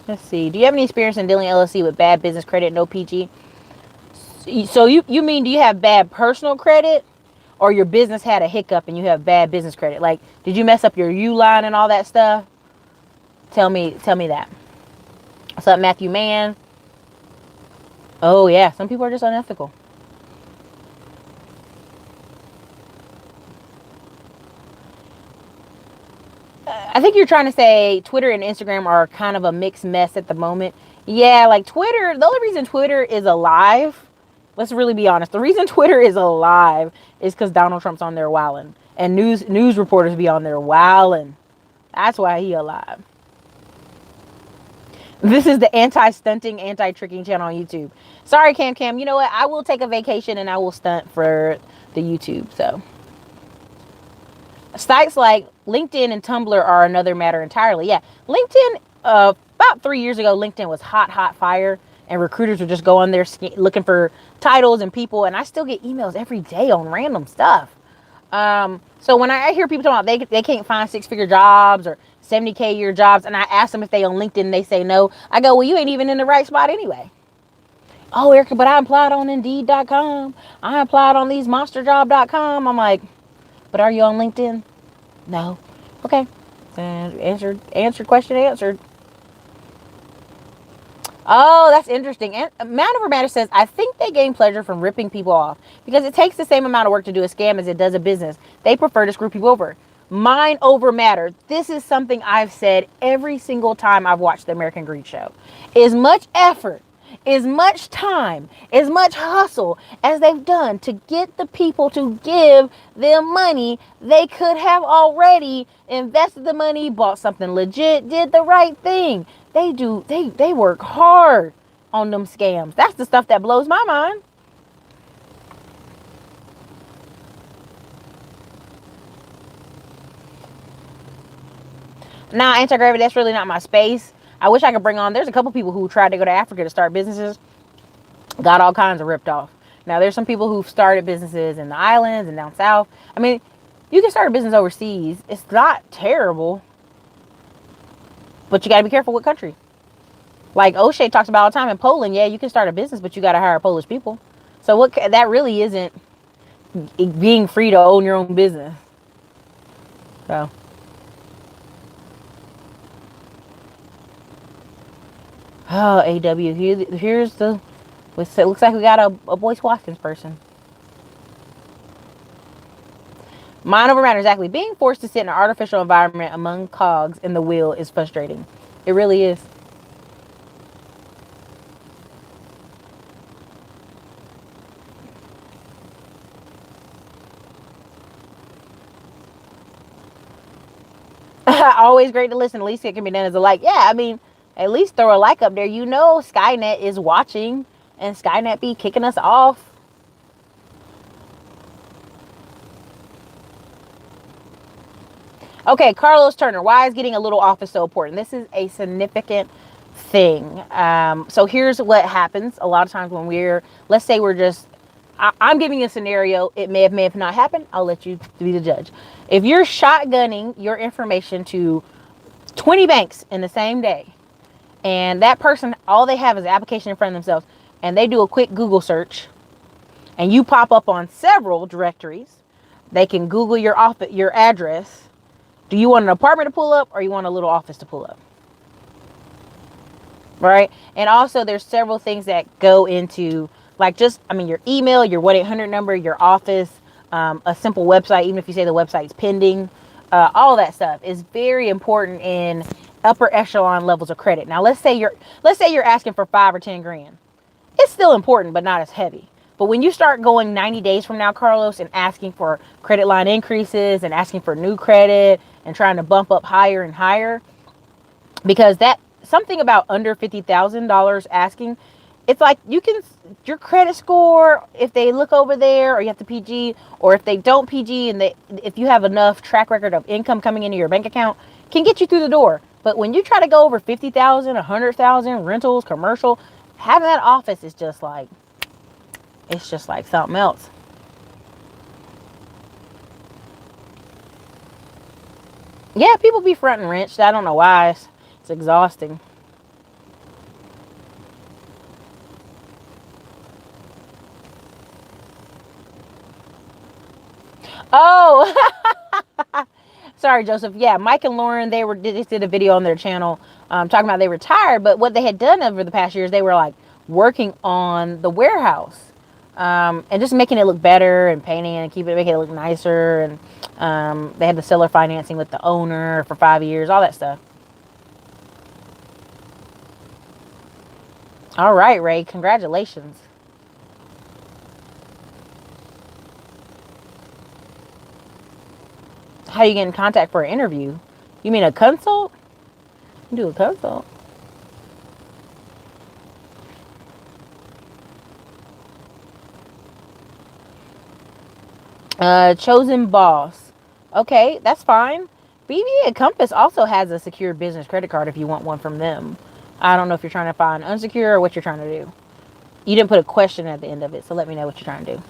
Let's see. Do you have any experience in dealing LLC with bad business credit, no PG? So you mean, do you have bad personal credit, or your business had a hiccup and you have bad business credit? Like, did you mess up your U-line and all that stuff? Tell me that. What's up, Matthew Mann? Oh yeah, some people are just unethical. I think you're trying to say Twitter and Instagram are kind of a mixed mess at the moment. Yeah, like Twitter, the only reason Twitter is alive, let's really be honest, the reason Twitter is alive is because Donald Trump's on there wilding. And news reporters be on there wilding. That's why he alive. This is the anti-stunting, anti-tricking channel on YouTube. Sorry, Cam. You know what? I will take a vacation and I will stunt for the YouTube, so. Sites like LinkedIn and Tumblr are another matter entirely. Yeah, LinkedIn, about 3 years ago, LinkedIn was hot fire, and recruiters would just go on there looking for titles and people, and I still get emails every day on random stuff. So when I hear people talking about they can't find 6-figure jobs or 70K a year jobs, and I ask them if they on LinkedIn, they say no. I go, well, you ain't even in the right spot anyway. Oh, Erica, but I applied on Indeed.com. I applied on these monsterjob.com. I'm like, but are you on LinkedIn? No. Okay. Answered question answered. Oh, that's interesting. And Man Over Matter says, I think they gain pleasure from ripping people off because it takes the same amount of work to do a scam as it does a business. They prefer to screw people over. Mind over matter. This is something I've said every single time I've watched the American Greed Show. As much effort, as much time, as much hustle as they've done to get the people to give them money, they could have already invested the money, bought something legit, did the right thing. They work hard on them scams. That's the stuff that blows my mind. Nah, anti-gravity, that's really not my space. I wish I could bring on, there's a couple people who tried to go to Africa to start businesses, got all kinds of ripped off. Now, there's some people who've started businesses in the islands and down south. I mean, you can start a business overseas. It's not terrible, but you got to be careful what country. Like O'Shea talks about all the time in Poland, yeah, you can start a business, but you got to hire Polish people. So that really isn't being free to own your own business. So. Oh, AW, here's the, it looks like we got a Boyce Watkins person. Mind over matter, exactly. Being forced to sit in an artificial environment among cogs in the wheel is frustrating. It really is. Always great to listen. At least it can be done as a like. Yeah, I mean, at least throw a like up there. You know Skynet is watching, and Skynet be kicking us off. Okay, Carlos Turner. Why is getting a little office so important? This is a significant thing. So here's what happens a lot of times when let's say we're just, I'm giving you a scenario. It may have not happened. I'll let you be the judge. If you're shotgunning your information to 20 banks in the same day, and that person all they have is an application in front of themselves, and they do a quick Google search, and you pop up on several directories. They can Google your office, your address. Do you want an apartment to pull up, or you want a little office to pull up? Right? And also there's several things that go into, like, just, I mean, your email, your 1-800 number, your office, a simple website, even if you say the website's pending, all that stuff is very important in upper echelon levels of credit. Now, let's say you're asking for 5 or 10 grand. It's still important, but not as heavy. But when you start going 90 days from now, Carlos, and asking for credit line increases and asking for new credit and trying to bump up higher and higher, because that something about under $50,000 asking, it's like you can, your credit score, if they look over there, or you have to PG, or if they don't PG, and if you have enough track record of income coming into your bank account, can get you through the door. But when you try to go over 50,000, 100,000, rentals, commercial, having that office is just like, it's just like something else. Yeah, people be fronting wrenched. I don't know why. It's exhausting. Oh, sorry, Joseph. Yeah, Mike and Lauren, they just did a video on their channel talking about they retired, but what they had done over the past years, they were like working on the warehouse and just making it look better and painting and making it look nicer. And they had the seller financing with the owner for 5 years, all that stuff. All right, Ray, congratulations. How do you get in contact for an interview? You mean a consult? You do a consult. Chosen boss. Okay, that's fine. BBA Compass also has a secure business credit card if you want one from them. I don't know if you're trying to find unsecure or what you're trying to do. You didn't put a question at the end of it, so let me know what you're trying to do.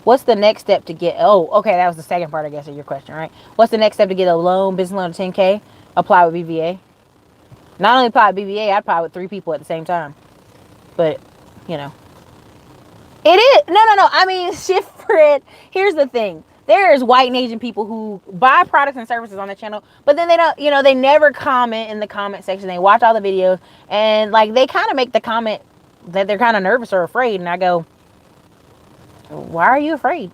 What's the next step to get, oh, okay, that was the second part, I guess, of your question, right? What's the next step to get a loan, business loan of 10K? Apply with BBA. Not only apply with BBA, I'd apply with 3 people at the same time. But, you know. It is. No. I mean, Shifted. Here's the thing. There's white and Asian people who buy products and services on the channel, but then they don't, they never comment in the comment section. They watch all the videos, and like they kind of make the comment that they're kind of nervous or afraid. And I go, why are you afraid?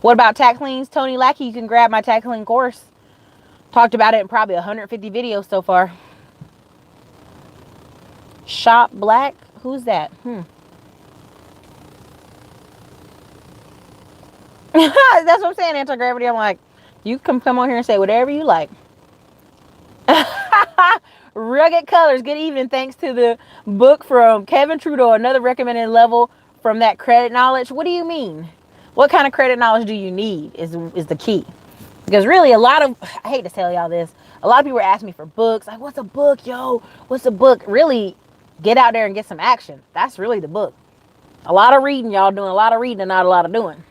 What about tax liens? Tony Lackey, you can grab my tax lien course. Talked about it in probably 150 videos so far. Shop Black? Who's that? That's what I'm saying, anti-gravity. I'm like, you can come on here and say whatever you like. Rugged Colors. Good evening. Thanks to the book from Kevin Trudeau, another recommended level from that credit knowledge. What do you mean? What kind of credit knowledge do you need is the key. Because really, I hate to tell y'all this, a lot of people are asking me for books. Like, what's a book, yo? What's a book? Really, get out there and get some action. That's really the book. A lot of reading, y'all doing a lot of reading and not a lot of doing.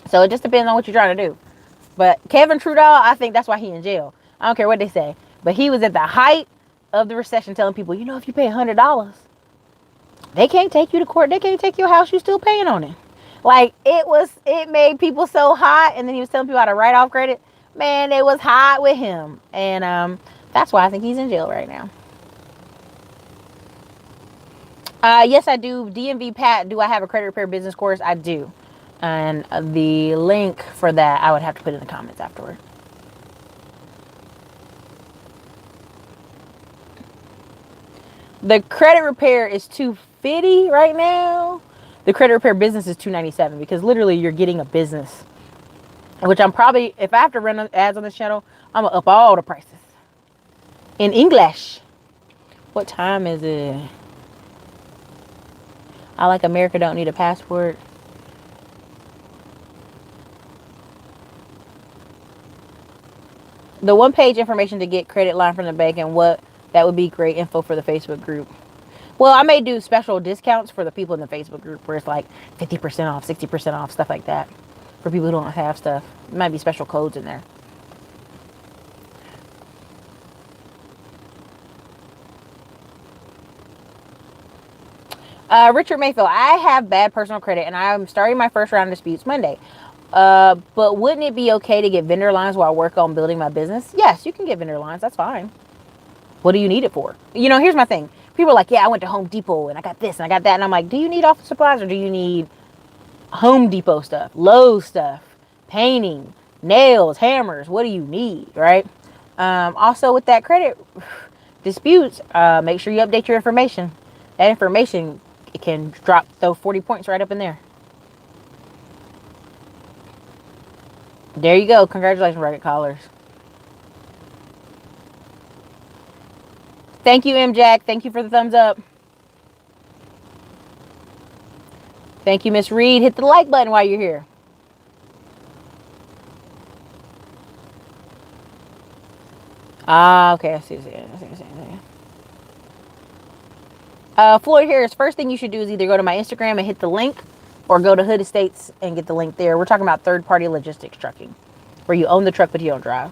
So it just depends on what you're trying to do. But Kevin Trudeau, I think that's why he's in jail. I don't care what they say. But he was at the height of the recession telling people, if you pay $100, they can't take you to court. They can't take your house. You're still paying on it. Like, it made people so hot. And then he was telling people how to write off credit. Man, it was hot with him. And that's why I think he's in jail right now. Yes, I do. DMV Pat, do I have a credit repair business course? I do. And the link for that, I would have to put in the comments afterward. The credit repair is $250 right now. The credit repair business is $297 because literally you're getting a business. Which I'm probably, if I have to run ads on this channel, I'm going to up all the prices. In English. What time is it? I Like America Don't Need a Passport. The one-page information to get credit line from the bank and that would be great info for the Facebook group. Well, I may do special discounts for the people in the Facebook group where it's like 50% off, 60% off, stuff like that. For people who don't have stuff. There might be special codes in there. Richard Mayfield, I have bad personal credit and I'm starting my first round of disputes Monday. But wouldn't it be okay to get vendor lines while I work on building my business? Yes, you can get vendor lines. That's fine. What do you need it for? Here's my thing. People are like, yeah, I went to Home Depot and I got this and I got that. And I'm like, do you need office supplies or do you need Home Depot stuff, Lowe's stuff, painting, nails, hammers? What do you need, right? Also, with that credit disputes, make sure you update your information. That information, it can drop those 40 points right up in there. There you go. Congratulations, Rugged Callers. Thank you, M. Jack. Thank you for the thumbs up. Thank you, Miss Reed. Hit the like button while you're here. Okay. I see. Floyd Harris, first thing you should do is either go to my Instagram and hit the link or go to Hood Estates and get the link there. We're talking about third-party logistics trucking, where you own the truck but you don't drive.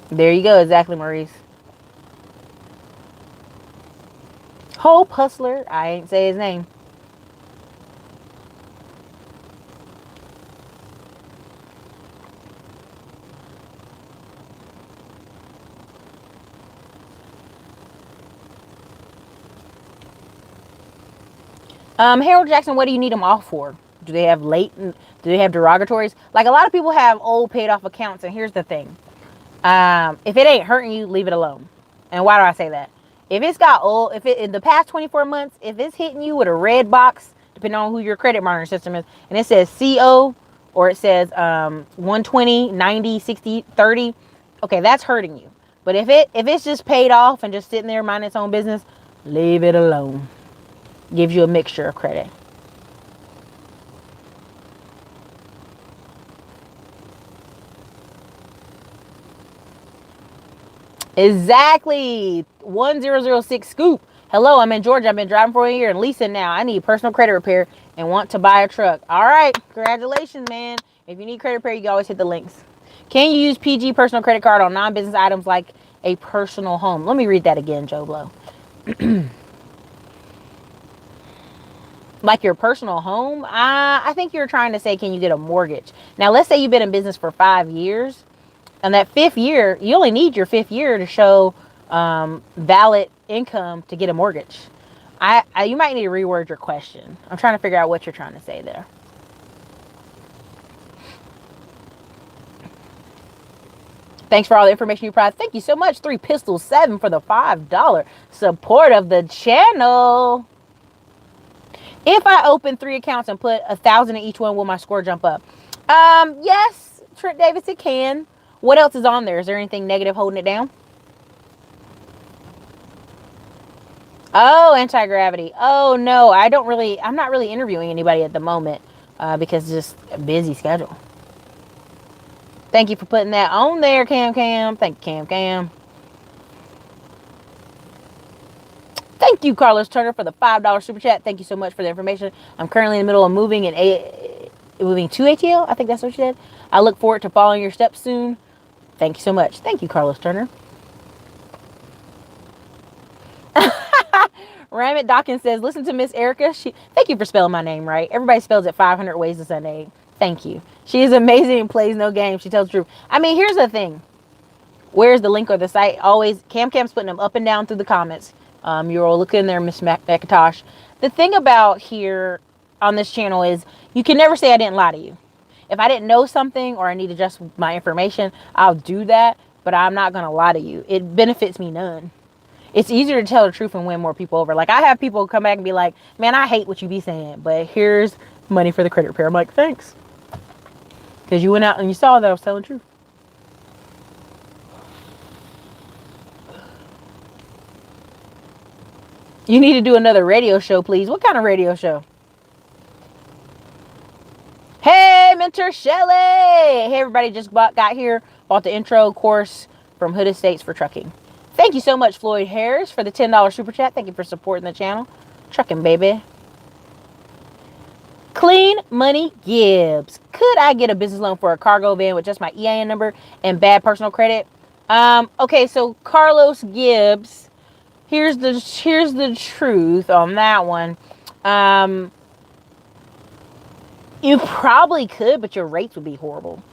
There you go. Exactly, Maurice. Hope Hustler. I ain't say his name. Harold Jackson, what do you need them off for? Do they have latent? Do they have derogatories? Like, a lot of people have old paid off accounts, and here's the thing. If it ain't hurting you, leave it alone. And why do I say that? If it's got old, if it in the past 24 months, if it's hitting you with a red box, depending on who your credit monitoring system is, and it says CO or it says 120, 90, 60, 30, okay, that's hurting you. But if it's just paid off and just sitting there minding its own business, leave it alone. Gives you a mixture of credit. Exactly. 1006 Scoop. Hello, I'm in Georgia. I've been driving for a year and leasing now. I need personal credit repair and want to buy a truck. All right. Congratulations, man. If you need credit repair, you can always hit the links. Can you use PG personal credit card on non-business items like a personal home? Let me read that again, Joe Blow. Like your personal home? I think you're trying to say, can you get a mortgage? Now, let's say you've been in business for 5 years. And that 5th year, you only need your 5th year to show valid income to get a mortgage. You might need to reword your question. I'm trying to figure out what you're trying to say there. Thanks for all the information you provide. Thank you so much. 3 Pistols 7 for the $5 support of the channel. If I open 3 accounts and put 1,000 in each one, will my score jump up? Yes, Trent Davis, it can. What else is on there? Is there anything negative holding it down? Oh, anti-gravity. Oh, no, I'm not really interviewing anybody at the moment because it's just a busy schedule. Thank you for putting that on there, Cam. Thank you, Cam. Thank you, Carlos Turner, for the $5 super chat. Thank you so much for the information. I'm currently in the middle of moving to ATL. I think that's what she said. I look forward to following your steps soon. Thank you so much. Thank you, Carlos Turner. Ramit Dawkins says, listen to Miss Erica. Thank you for spelling my name right. Everybody spells it 500 ways to Sunday. Thank you. She is amazing and plays no games. She tells the truth. I mean, here's the thing. Where's the link or the site? Always, Cam's putting them up and down through the comments. You're all looking there, Miss McIntosh. The thing about here on this channel is you can never say I didn't lie to you. If I didn't know something or I need to adjust my information, I'll do that. But I'm not going to lie to you. It benefits me none. It's easier to tell the truth and win more people over. Like, I have people come back and be like, man, I hate what you be saying, but here's money for the credit repair. I'm like, thanks. Because you went out and you saw that I was telling the truth. You need to do another radio show, please. What kind of radio show? Hey, Mentor Shelly. Hey, everybody, just got here. Bought the intro course from Hood Estates for trucking. Thank you so much, Floyd Harris, for the $10 super chat. Thank you for supporting the channel. Trucking, baby. Clean Money Gibbs. Could I get a business loan for a cargo van with just my EIN number and bad personal credit? Okay, so Carlos Gibbs, here's the truth on that one. Um, you probably could, but your rates would be horrible.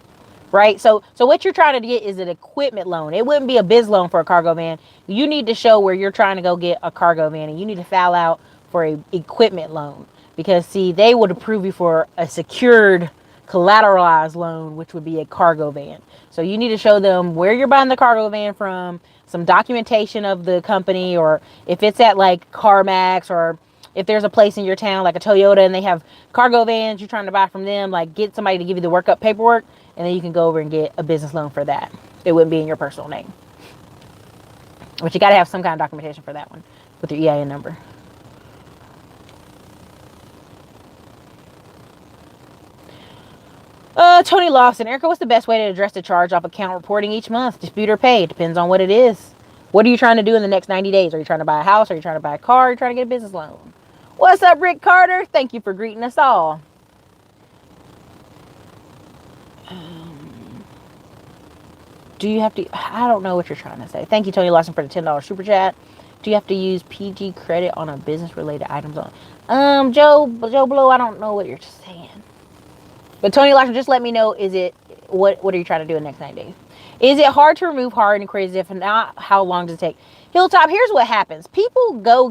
Right? So what you're trying to get is an equipment loan. It wouldn't be a biz loan for a cargo van. You need to show where you're trying to go get a cargo van, and you need to file out for a equipment loan, because see, they would approve you for a secured collateralized loan, which would be a cargo van. So you need to show them where you're buying the cargo van from, some documentation of the company, or if it's at like CarMax, or if there's a place in your town like a Toyota and they have cargo vans you're trying to buy from them, like get somebody to give you the workup paperwork, and then you can go over and get a business loan for that. It wouldn't be in your personal name, but you got to have some kind of documentation for that one with your EIN number. Tony Lawson, Erica, what's the best way to address the charge off account reporting each month? Dispute or pay? Depends on what it is. What are you trying to do in the next 90 days? Are you trying to buy a house? Are you trying to buy a car? Are you trying to get a business loan? What's up, Rick Carter? Thank you for greeting us all. Do you have to, I don't know what you're trying to say. Thank you, Tony Lawson, for the $10 super chat. Do you have to use PG credit on a business related items on? Joe Blow, I don't know what you're saying. But Tony Lawson, just let me know, what are you trying to do in the next 90 days? Is it hard to remove hard and crazy? If not, how long does it take? Hilltop, here's what happens. People go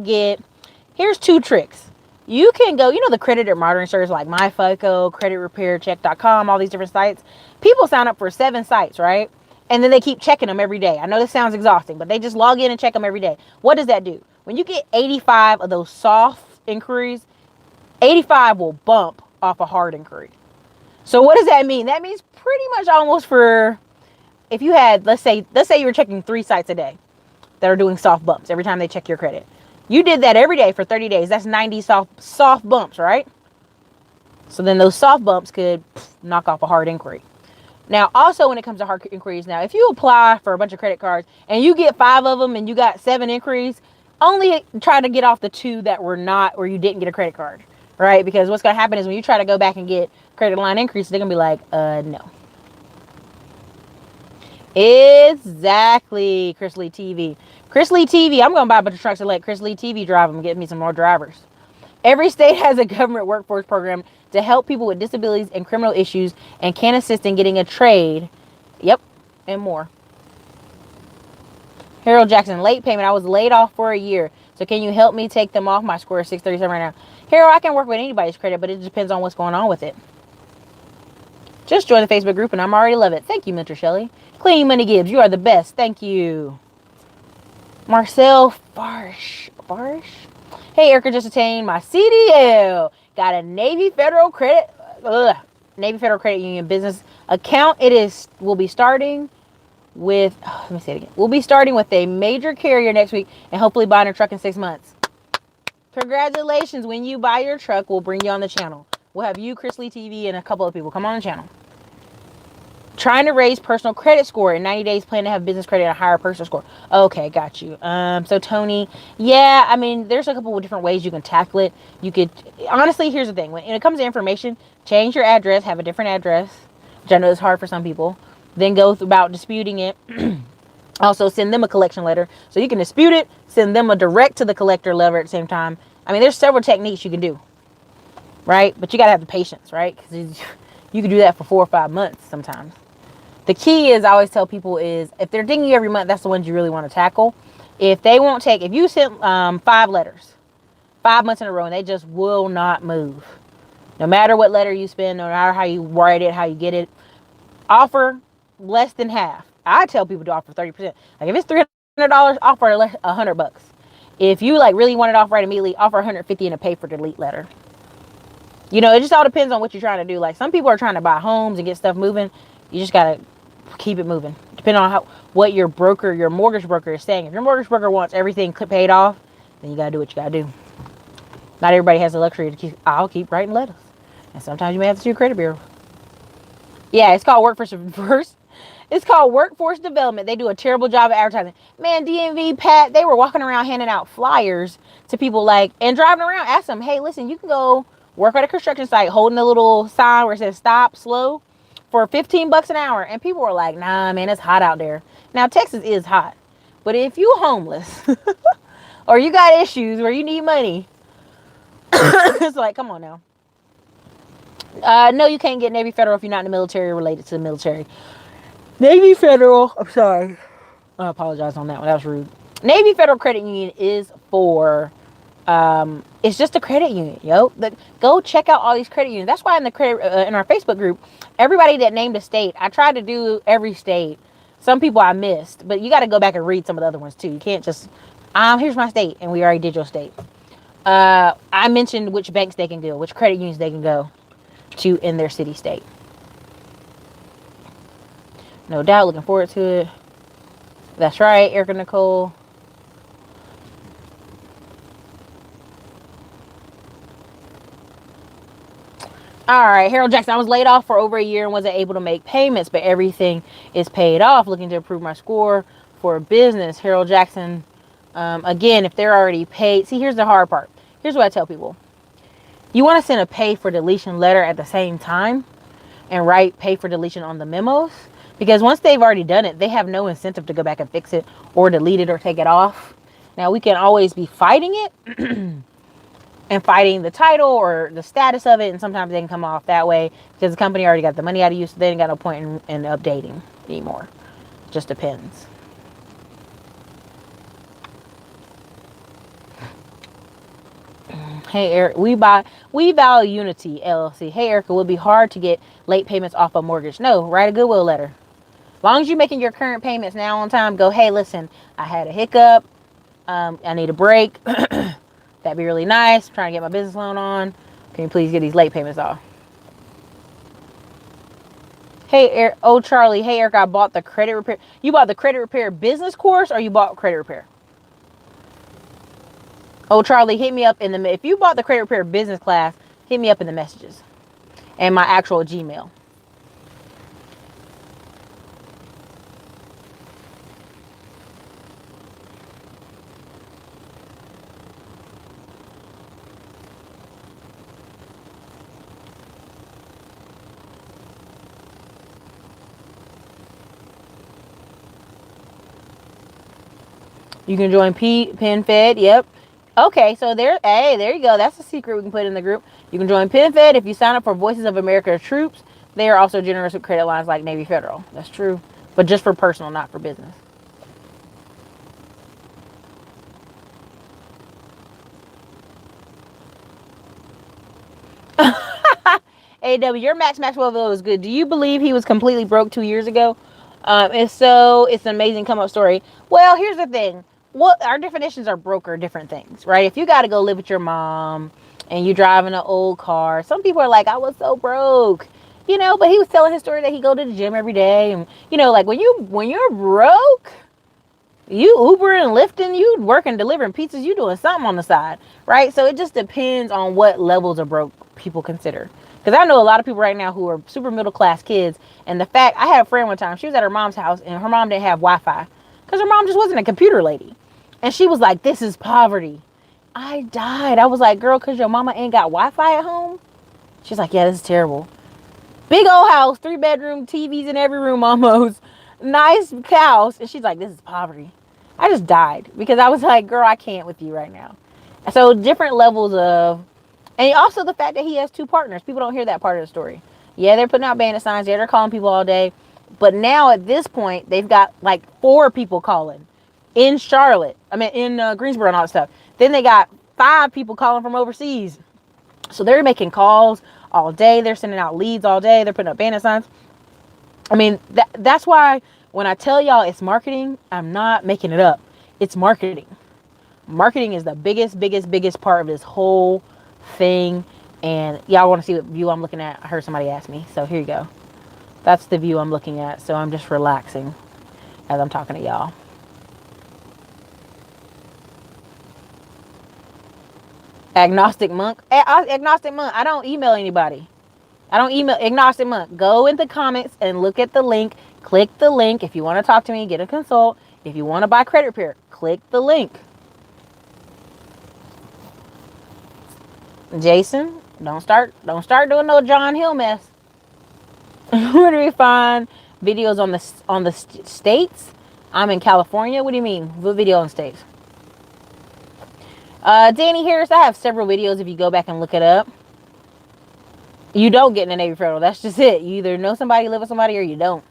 here's 2 tricks. You can go, the creditor monitoring service like MyFICO, CreditRepairCheck.com, all these different sites. People sign up for 7 sites, right? And then they keep checking them every day. I know this sounds exhausting, but they just log in and check them every day. What does that do? When you get 85 of those soft inquiries, 85 will bump off a hard inquiry. So what does that mean? That means pretty much almost for, if you had, let's say you were checking 3 sites a day that are doing soft bumps every time they check your credit. You did that every day for 30 days. That's 90 soft bumps, right? So then those soft bumps could knock off a hard inquiry. Now, also when it comes to hard inquiries, now, if you apply for a bunch of credit cards and you get 5 of them and you got 7 inquiries, only try to get off the 2 that were not, or you didn't get a credit card, right? Because what's going to happen is when you try to go back and get credit line increase, they're going to be like, no. Exactly, Chris Lee TV. Chris Lee TV, I'm going to buy a bunch of trucks and let Chris Lee TV drive them and get me some more drivers. Every state has a government workforce program to help people with disabilities and criminal issues and can assist in getting a trade. Yep, and more. Harold Jackson, late payment. I was laid off for a year. So can you help me take them off? My score is 637 right now. Harold, I can work with anybody's credit, but it depends on what's going on with it. Just join the Facebook group and I'm already love it. Thank you, Mentor Shelley. Clean Money Gibbs, you are the best. Thank you. Marcel Farsh. Hey, Erica, just attained my CDL. Got a Navy Federal Credit Union business account. We'll be starting with, let me say it again. We'll be starting with a major carrier next week and hopefully buying a truck in 6 months. Congratulations. When you buy your truck, we'll bring you on the channel. We'll have you, Chris Lee TV, and a couple of people come on the channel. Trying to raise personal credit score in 90 days, plan to have business credit and a higher personal score. Okay, got you. So Tony, yeah, I mean, there's a couple of different ways you can tackle it. You could, honestly, here's the thing. When it comes to information, change your address, have a different address, which I know is hard for some people. Then go about disputing it. Also, send them a collection letter. So you can dispute it, send them a direct to the collector letter at the same time. I mean, there's several techniques you can do, right? But you got to have the patience, right? Because you can do that for 4 or 5 months sometimes. The key is, I always tell people, is if they're dinging you every month, that's the ones you really want to tackle. If you sent 5 letters, 5 months in a row, and they just will not move, no matter what letter you spend, no matter how you write it, how you get it, offer less than half. I tell people to offer 30%. Like if it's $300, offer $100. If you really want it off right immediately, offer $150 and a pay for delete letter. It just all depends on what you're trying to do. Like some people are trying to buy homes and get stuff moving. You just got to keep it moving. Depending on what your mortgage broker is saying. If your mortgage broker wants everything paid off, then you got to do what you got to do. Not everybody has the luxury to I'll keep writing letters. And sometimes you may have to sue a credit bureau. Yeah, it's called workforce development. They do a terrible job of advertising. Man, DMV, Pat, they were walking around handing out flyers to people and driving around. Ask them, hey, listen, you can go work at a construction site holding a little sign where it says stop, slow for $15 an hour. And people were like, nah, man, it's hot out there. Now, Texas is hot. But if you homeless, or you got issues where you need money. It's like, come on now. No, you can't get Navy Federal if you're not in the military or related to the military. Navy Federal, I'm sorry. I apologize on that one. That was rude. Navy Federal Credit Union is for, it's just a credit union, yo. Go check out all these credit unions. That's why in the credit, in our Facebook group, everybody that named a state, I tried to do every state. Some people I missed, but you got to go back and read some of the other ones too. You can't just, here's my state, and we already did your state. I mentioned which banks they can go, which credit unions they can go to in their city, state. No doubt, looking forward to it. That's right, Erica Nicole. All right, Harold Jackson. I was laid off for over a year and wasn't able to make payments, but everything is paid off. Looking to improve my score for business. Harold Jackson. Again, if they're already paid. See, here's the hard part. Here's what I tell people. You want to send a pay for deletion letter at the same time and write pay for deletion on the memos. Because once they've already done it, they have no incentive to go back and fix it or delete it or take it off. Now, we can always be fighting it and fighting the title or the status of it. And sometimes they can come off that way because the company already got the money out of you. So they ain't got no point in updating anymore. Just depends. Hey, Eric, we value Unity LLC. Hey, Erica, it would be hard to get late payments off a mortgage. No, write a Goodwill letter. As long as you're making your current payments now on time, go, hey, listen, I had a hiccup. I need a break. That'd be really nice. I'm trying to get my business loan on. Can you please get these late payments off? Hey, Eric. Oh, Charlie. Hey, Eric, I bought the credit repair. You bought the credit repair business course or you bought credit repair? Oh, Charlie, hit me up in the... If you bought the credit repair business class, hit me up in the messages. And my actual Gmail. You can join PenFed. Yep. Okay, so there you go. That's a secret we can put in the group. You can join PenFed if you sign up for Voices of America troops. They are also generous with credit lines like Navy Federal. That's true. But just for personal, not for business. AW, your Max Maxwell video was good. Do you believe he was completely broke 2 years ago? If so, it's an amazing come up story. Well, here's the thing. What our definitions are broke are different things, right? If you got to go live with your mom and you driving an old car, some people are like, I was so broke, but he was telling his story that he go to the gym every day. And, like when you're broke, you Uber and Lyfting, you working, delivering pizzas, you doing something on the side, right? So it just depends on what levels of broke people consider. Because I know a lot of people right now who are super middle class kids. And the fact, I had a friend one time, she was at her mom's house and her mom didn't have Wi-Fi. Because her mom just wasn't a computer lady. And she was like, this is poverty. I died. I was like, girl, because your mama ain't got Wi-Fi at home? She's like, yeah, this is terrible. Big old house, 3-bedroom, TVs in every room almost. Nice house. And she's like, this is poverty. I just died. Because I was like, girl, I can't with you right now. So different levels of... And also the fact that he has 2 partners. People don't hear that part of the story. Yeah, they're putting out bandit signs. Yeah, they're calling people all day. But now at this point, they've got like 4 people calling. In Charlotte. In Greensboro and all that stuff. Then they got 5 people calling from overseas. So they're making calls all day. They're sending out leads all day. They're putting up bandit signs. That's why when I tell y'all it's marketing, I'm not making it up. It's marketing. Marketing is the biggest part of this whole thing. And y'all want to see what view I'm looking at? I heard somebody ask me. So here you go. That's the view I'm looking at. So I'm just relaxing as I'm talking to y'all. Agnostic Monk. Agnostic Monk. I don't email anybody. I don't email Agnostic Monk. Go in the comments and look at the link. Click the link. If you want to talk to me, get a consult. If you want to buy credit repair, click the link. Jason, don't start doing no John Hill mess. Where do we find videos on the states? I'm in California. What do you mean? What video on states? Danny Harris, I have several videos if you go back and look it up. You don't get in the Navy Federal. That's just it. You either know somebody, live with somebody, or you don't.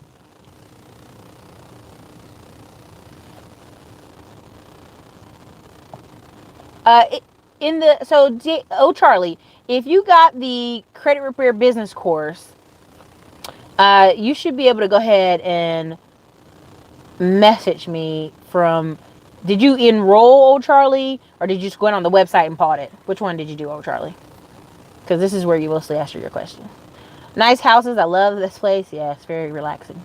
Charlie, if you got the credit repair business course, you should be able to go ahead and message me from. Did you enroll, Old Charlie, or did you just go in on the website and bought it? Which one did you do, Old Charlie? Because this is where you mostly answer your question. Nice houses. I love this place. Yeah, it's very relaxing.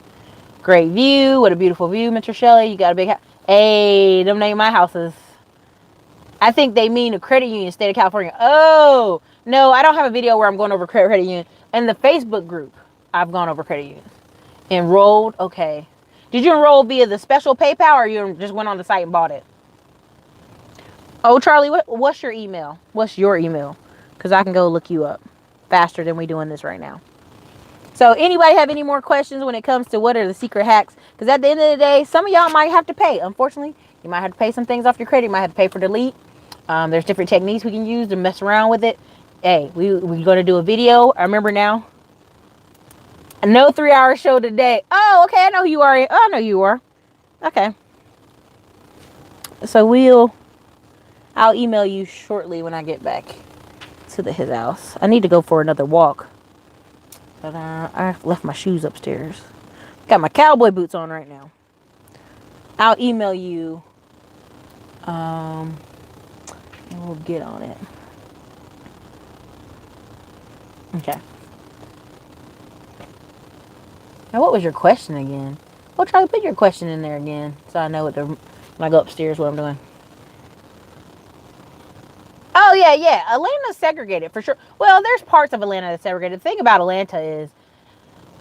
Great view. What a beautiful view, Mr. Shelley. You got a big house. Hey, them ain't my houses. I think they mean a credit union, state of California. Oh, no, I don't have a video where I'm going over credit union. In the Facebook group, I've gone over credit unions. Enrolled. Okay. Did you enroll via the special PayPal, or you just went on the site and bought it? Oh, Charlie, what's your email? What's your email? Because I can go look you up faster than we doing this right now. So anybody have any more questions when it comes to what are the secret hacks? Because at the end of the day, some of y'all might have to pay. Unfortunately, you might have to pay some things off your credit. You might have to pay for delete. There's different techniques we can use to mess around with it. Hey, we're going to do a video. I remember now. No 3-hour show today. Oh, okay. I know who you are. Oh, I know you are. Okay. So I'll email you shortly when I get back to his house. I need to go for another walk. But I left my shoes upstairs. Got my cowboy boots on right now. I'll email you. And we'll get on it. Okay. Now, what was your question again? Well, try to put your question in there again, so I know when I go upstairs what I'm doing. Oh, yeah. Atlanta's segregated, for sure. Well, there's parts of Atlanta that's segregated. The thing about Atlanta is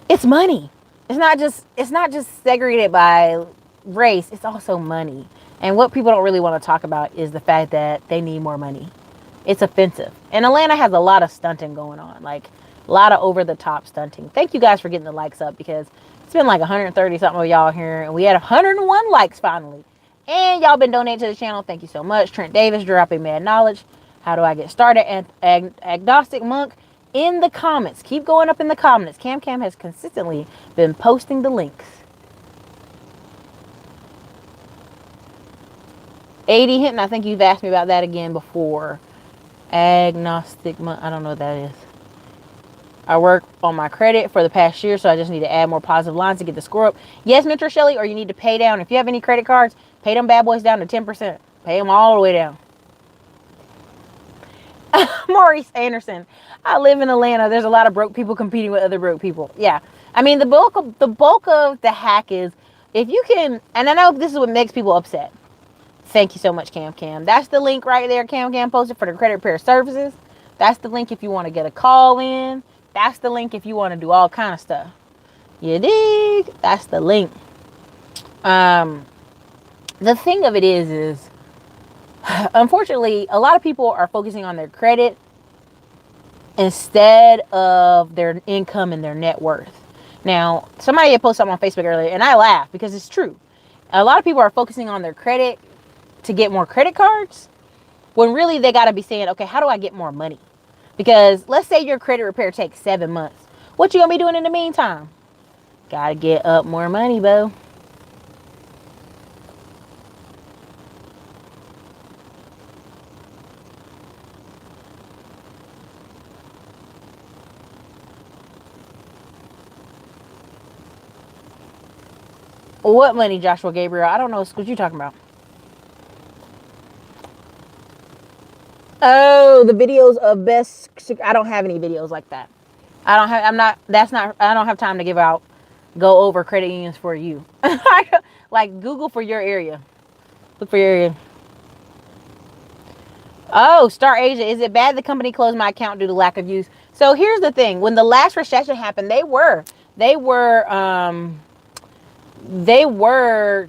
it's money. It's not just segregated by race. It's also money. And what people don't really want to talk about is the fact that they need more money. It's offensive. And Atlanta has a lot of stunting going on. Like, a lot of over-the-top stunting. Thank you guys for getting the likes up, because it's been like 130-something of y'all here. And we had 101 likes finally. And y'all been donating to the channel. Thank you so much. Trent Davis, dropping mad knowledge. How do I get started? Agnostic Monk in the comments. Keep going up in the comments. Cam has consistently been posting the links. 80 Hinton, I think you've asked me about that again before. Agnostic Monk. I don't know what that is. I work on my credit for the past year, so I just need to add more positive lines to get the score up. Yes, Mentor Shelley, or you need to pay down. If you have any credit cards, pay them bad boys down to 10%. Pay them all the way down. Maurice Anderson. I live in Atlanta. There's a lot of broke people competing with other broke people. Yeah. I mean, the bulk of the hack is if you can, and I know this is what makes people upset. Thank you so much, Cam. That's the link right there. Cam posted for the credit repair services. That's the link if you want to get a call in. That's the link if you want to do all kind of stuff. You dig? That's the link. The thing of it is unfortunately, a lot of people are focusing on their credit instead of their income and their net worth. Now, somebody had posted something on Facebook earlier, and I laughed because it's true. A lot of people are focusing on their credit to get more credit cards, when really they got to be saying, okay, how do I get more money? Because let's say your credit repair takes 7 months. What you going to be doing in the meantime? Got to get up more money, bo. What money, Joshua Gabriel? I don't know what you're talking about. Oh, the videos of best. I don't have any videos like that. I don't have time to go over credit unions for you. Like, Google for your area. Look for your area. Oh, Star Asia. Is it bad the company closed my account due to lack of use? So here's the thing. When the last recession happened, they were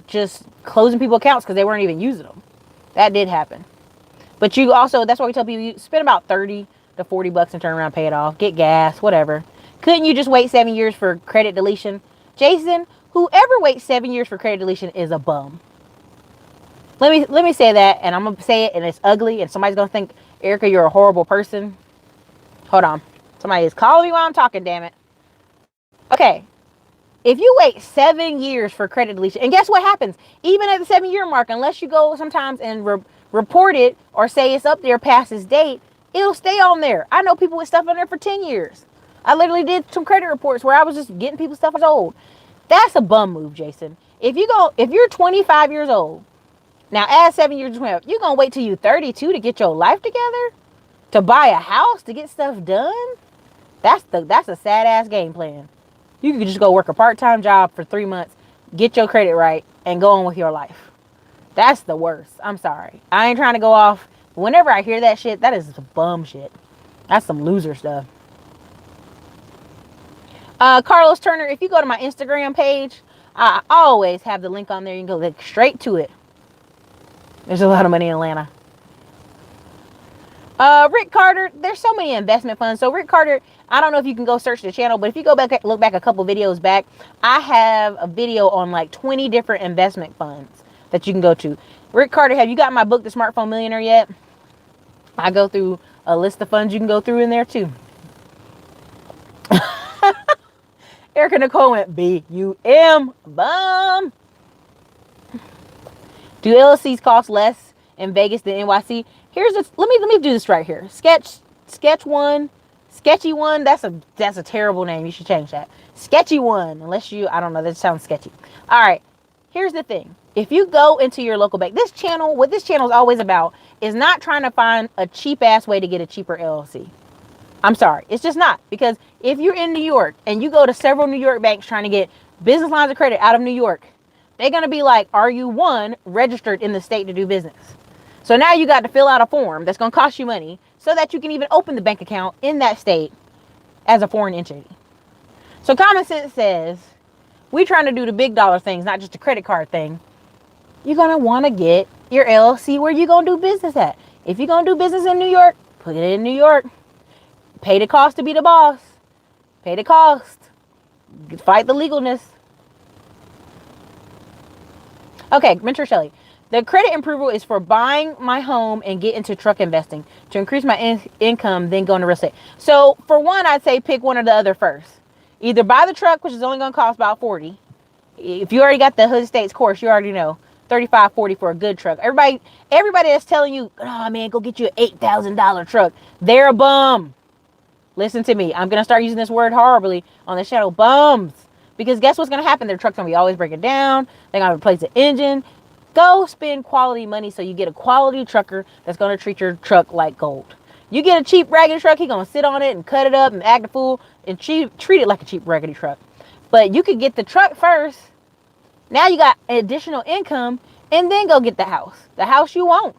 just closing people's accounts because they weren't even using them. That did happen. But you also, that's why we tell people, you spend about 30 to 40 bucks and turn around and pay it off. Get gas, whatever. Couldn't you just wait 7 years for credit deletion? Jason, whoever waits 7 years for credit deletion is a bum. Let me say that, and I'm gonna say it, and it's ugly, and somebody's gonna think, Erica, you're a horrible person. Hold on, somebody is calling me while I'm talking. Damn it. Okay, if you wait 7 years for credit deletion, and guess what happens? Even at the 7 year mark, unless you go sometimes and report it or say it's up there past its date, it'll stay on there. I know people with stuff on there for 10 years. I literally did some credit reports where I was just getting people's stuff as old. That's a bum move, Jason. If you're 25 years old, now add 7 years to 12, you're going to wait till you're 32 to get your life together? To buy a house? To get stuff done? That's a sad ass game plan. You could just go work a part-time job for 3 months, get your credit right, and go on with your life. That's the worst. I'm sorry. I ain't trying to go off. Whenever I hear that shit, that is some bum shit. That's some loser stuff. Carlos Turner, if you go to my Instagram page, I always have the link on there. You can go straight to it. There's a lot of money in Atlanta. Rick Carter, there's so many investment funds. So Rick Carter, I don't know if you can go search the channel, but if you go back, look back a couple videos back, I have a video on like 20 different investment funds that you can go to. Rick Carter, have you got my book, The Smartphone Millionaire, yet? I go through a list of funds you can go through in there too. Erica Nicole went B-U-M, bum. Do LLCs cost less in Vegas than NYC? Here's this. Let me do this right here. Sketchy one. That's a terrible name. You should change that. Sketchy one. Unless I don't know. That sounds sketchy. All right. Here's the thing. If you go into your local bank, what this channel is always about is not trying to find a cheap ass way to get a cheaper LLC. I'm sorry. It's just not. Because if you're in New York and you go to several New York banks trying to get business lines of credit out of New York, they're going to be like, are you registered in the state to do business? So now you got to fill out a form that's going to cost you money so that you can even open the bank account in that state as a foreign entity. So common sense says, we trying to do the big dollar things, not just the credit card thing. You're going to want to get your LLC where you're going to do business at. If you're going to do business in New York, put it in New York. Pay the cost to be the boss. Pay the cost. Fight the legalness. Okay, Mentor Shelley. The credit approval is for buying my home and get into truck investing to increase my income, then go into real estate. So for one, I'd say pick one or the other first. Either buy the truck, which is only going to cost about $40. If you already got the Hood Estates course, you already know $35, $40 for a good truck. Everybody that's telling you, oh man, go get you an $8,000 truck, they're a bum. Listen to me. I'm going to start using this word horribly on the channel. Bums. Because guess what's going to happen? Their truck's going to be always breaking down. They're going to replace the engine. Go spend quality money so you get a quality trucker that's going to treat your truck like gold. You get a cheap raggedy truck, he's going to sit on it and cut it up and act a fool and treat it like a cheap raggedy truck. But you could get the truck first. Now you got additional income and then go get the house. The house you want.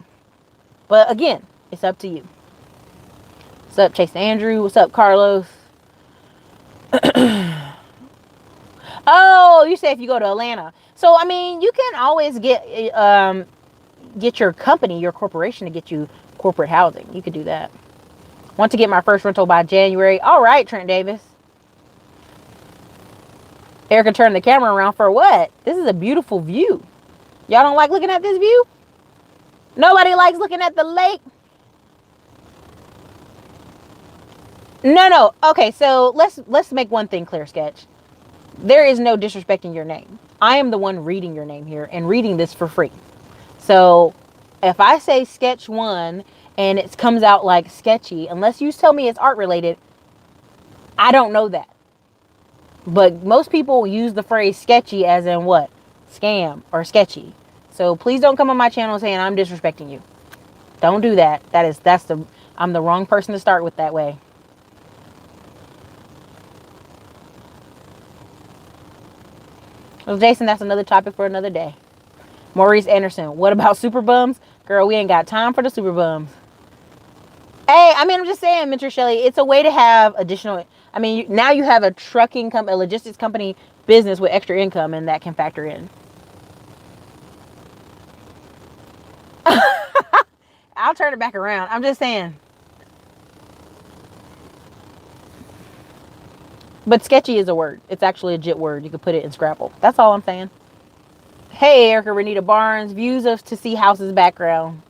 But again, it's up to you. What's up, Chase Andrew? What's up, Carlos? Oh, you say if you go to Atlanta. So, I mean, you can always get your company, your corporation to get you corporate housing. You could do that. Want to get my first rental by January. All right, Trent Davis. Erica turned the camera around for what? This is a beautiful view. Y'all don't like looking at this view? Nobody likes looking at the lake? No. Okay, so let's make one thing clear, Sketch. There is no disrespecting your name. I am the one reading your name here and reading this for free. So if I say Sketch 1 and it comes out like sketchy, unless you tell me it's art related, I don't know that. But most people use the phrase sketchy as in what? Scam or sketchy. So please don't come on my channel saying I'm disrespecting you. Don't do that. I'm the wrong person to start with that way. Well, Jason, that's another topic for another day. Maurice Anderson, what about super bums? Girl, we ain't got time for the super bums. Hey, I mean, I'm just saying, Mentor Shelley, it's a way to have additional, I mean, now you have a trucking company, a logistics company business with extra income, and that can factor in. I'll turn it back around. I'm just saying. But sketchy is a word. It's actually a legit word. You could put it in Scrabble. That's all I'm saying. Hey, Erica Renita Barnes. Views of to see houses background.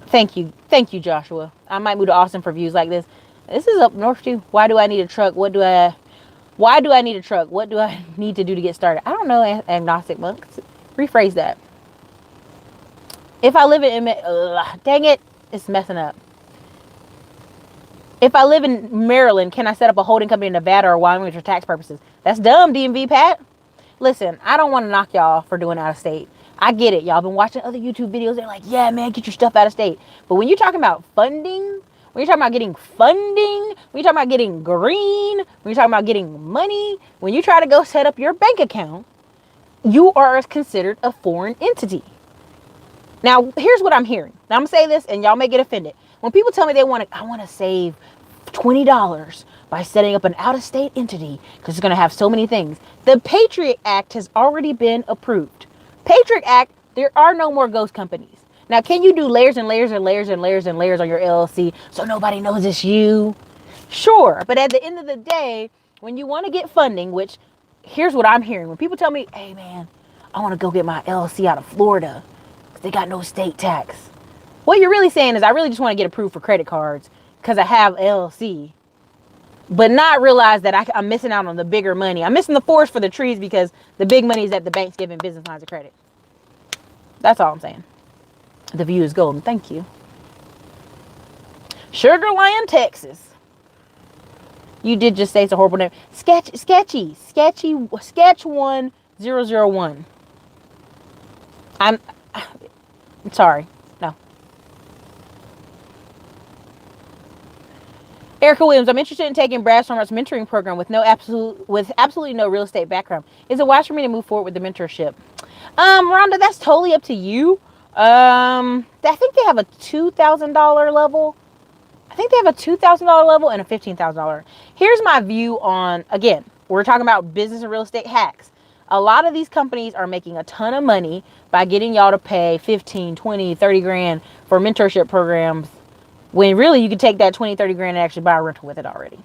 Thank you. Thank you, Joshua. I might move to Austin for views like this. This is up north too. Why do I need a truck? Why do I need a truck? What do I need to do to get started? I don't know, agnostic monk. Rephrase that. If I live in, dang it, it's messing up. If I live in Maryland, can I set up a holding company in Nevada or Wyoming for tax purposes? That's dumb, DMV Pat. Listen, I don't want to knock y'all for doing out of state. I get it. Y'all been watching other YouTube videos. They're like, yeah, man, get your stuff out of state. But when you're talking about funding, when you're talking about getting funding, when you're talking about getting green, when you're talking about getting money, when you try to go set up your bank account, you are considered a foreign entity. Now, here's what I'm hearing. Now, I'm going to say this, and y'all may get offended. When people tell me I want to save $20 by setting up an out-of-state entity because it's going to have so many things. The Patriot Act has already been approved. Patriot Act, there are no more ghost companies. Now, can you do layers and layers and layers and layers and layers on your LLC so nobody knows it's you? Sure. But at the end of the day, when you want to get funding, which here's what I'm hearing. When people tell me, hey, man, I want to go get my LLC out of Florida because they got no state tax. What you're really saying is I really just want to get approved for credit cards because I have LLC, but not realize that I'm missing out on the bigger money. I'm missing the forest for the trees because the big money is that the bank's giving business lines of credit. That's all I'm saying. The view is golden. Thank you. Sugar Land, Texas. You did just say it's a horrible name. Sketch 1001. I'm sorry. No. Erica Williams, I'm interested in taking Brad Stormart's mentoring program with absolutely no real estate background. Is it wise for me to move forward with the mentorship? Rhonda, that's totally up to you. I think they have a $2,000 level. I think they have a $2,000 level and a $15,000. Here's my view on, again, we're talking about business and real estate hacks. A lot of these companies are making a ton of money by getting y'all to pay 15, 20, 30 grand for mentorship programs when really you could take that 20, 30 grand and actually buy a rental with it already.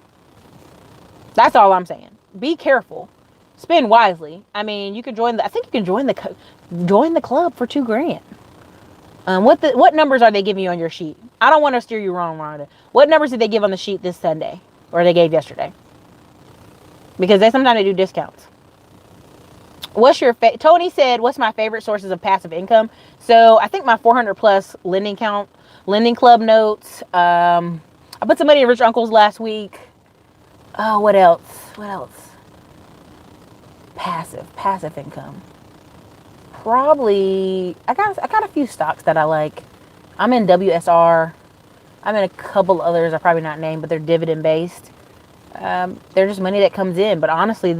That's all I'm saying. Be careful. Spend wisely. I mean, you can join the club for 2 grand. What numbers are they giving you on your sheet? I don't want to steer you wrong, Rhonda. What numbers did they give on the sheet this Sunday? Or they gave yesterday? Because sometimes they do discounts. Tony said, what's my favorite sources of passive income? So I think my 400 plus lending club notes. I put some money in Rich Uncles last week. Oh, what else? Passive income. Probably, I got a few stocks that I like. I'm in WSR. I'm in a couple others I probably not named, but they're dividend based. They're just money that comes in. But honestly,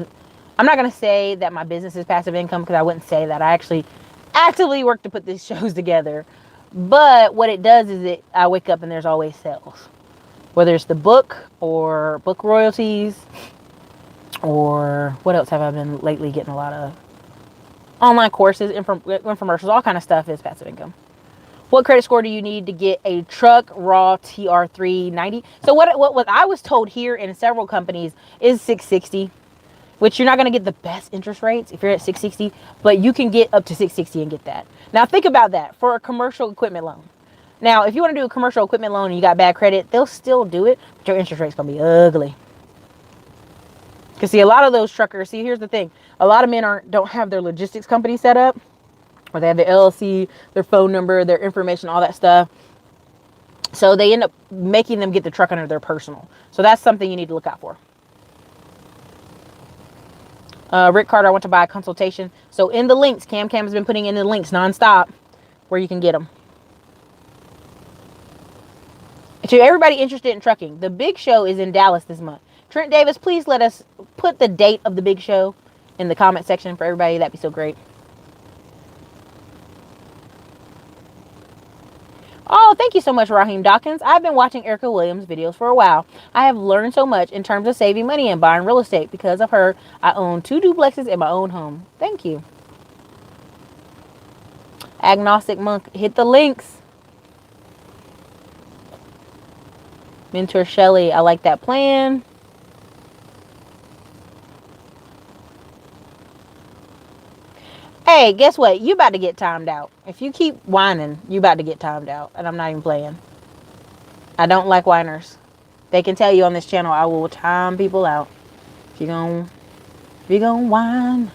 I'm not going to say that my business is passive income because I wouldn't say that. I actually actively work to put these shows together. But what it does is I wake up and there's always sales. Whether it's the book or book royalties or what else have I been lately getting a lot of? Online courses, infomercials, all kind of stuff is passive income. What credit score do you need to get a truck raw TR390? So what I was told here in several companies is 660, which you're not going to get the best interest rates if you're at 660, but you can get up to 660 and get that. Now think about that for a commercial equipment loan. Now, if you want to do a commercial equipment loan and you got bad credit, they'll still do it, but your interest rate's going to be ugly. Because see, a lot of those truckers, here's the thing. A lot of men don't have their logistics company set up, or they have their LLC, their phone number, their information, all that stuff. So they end up making them get the truck under their personal. So that's something you need to look out for. Rick Carter, I want to buy a consultation. So in the links, Cam has been putting in the links nonstop where you can get them. To everybody interested in trucking, the big show is in Dallas this month. Trent Davis, please let us put the date of the big show in the comment section for everybody. That'd be so great. Oh, thank you so much, Raheem Dawkins. I've been watching Erica Williams videos for a while. I have learned so much in terms of saving money and buying real estate. Because of her, I own 2 duplexes in my own home. Thank you. Agnostic Monk, hit the links. Mentor Shelly, I like that plan. Hey, guess what? You about to get timed out. If you keep whining, you about to get timed out. And I'm not even playing. I don't like whiners. They can tell you on this channel, I will time people out. If you gonna whine,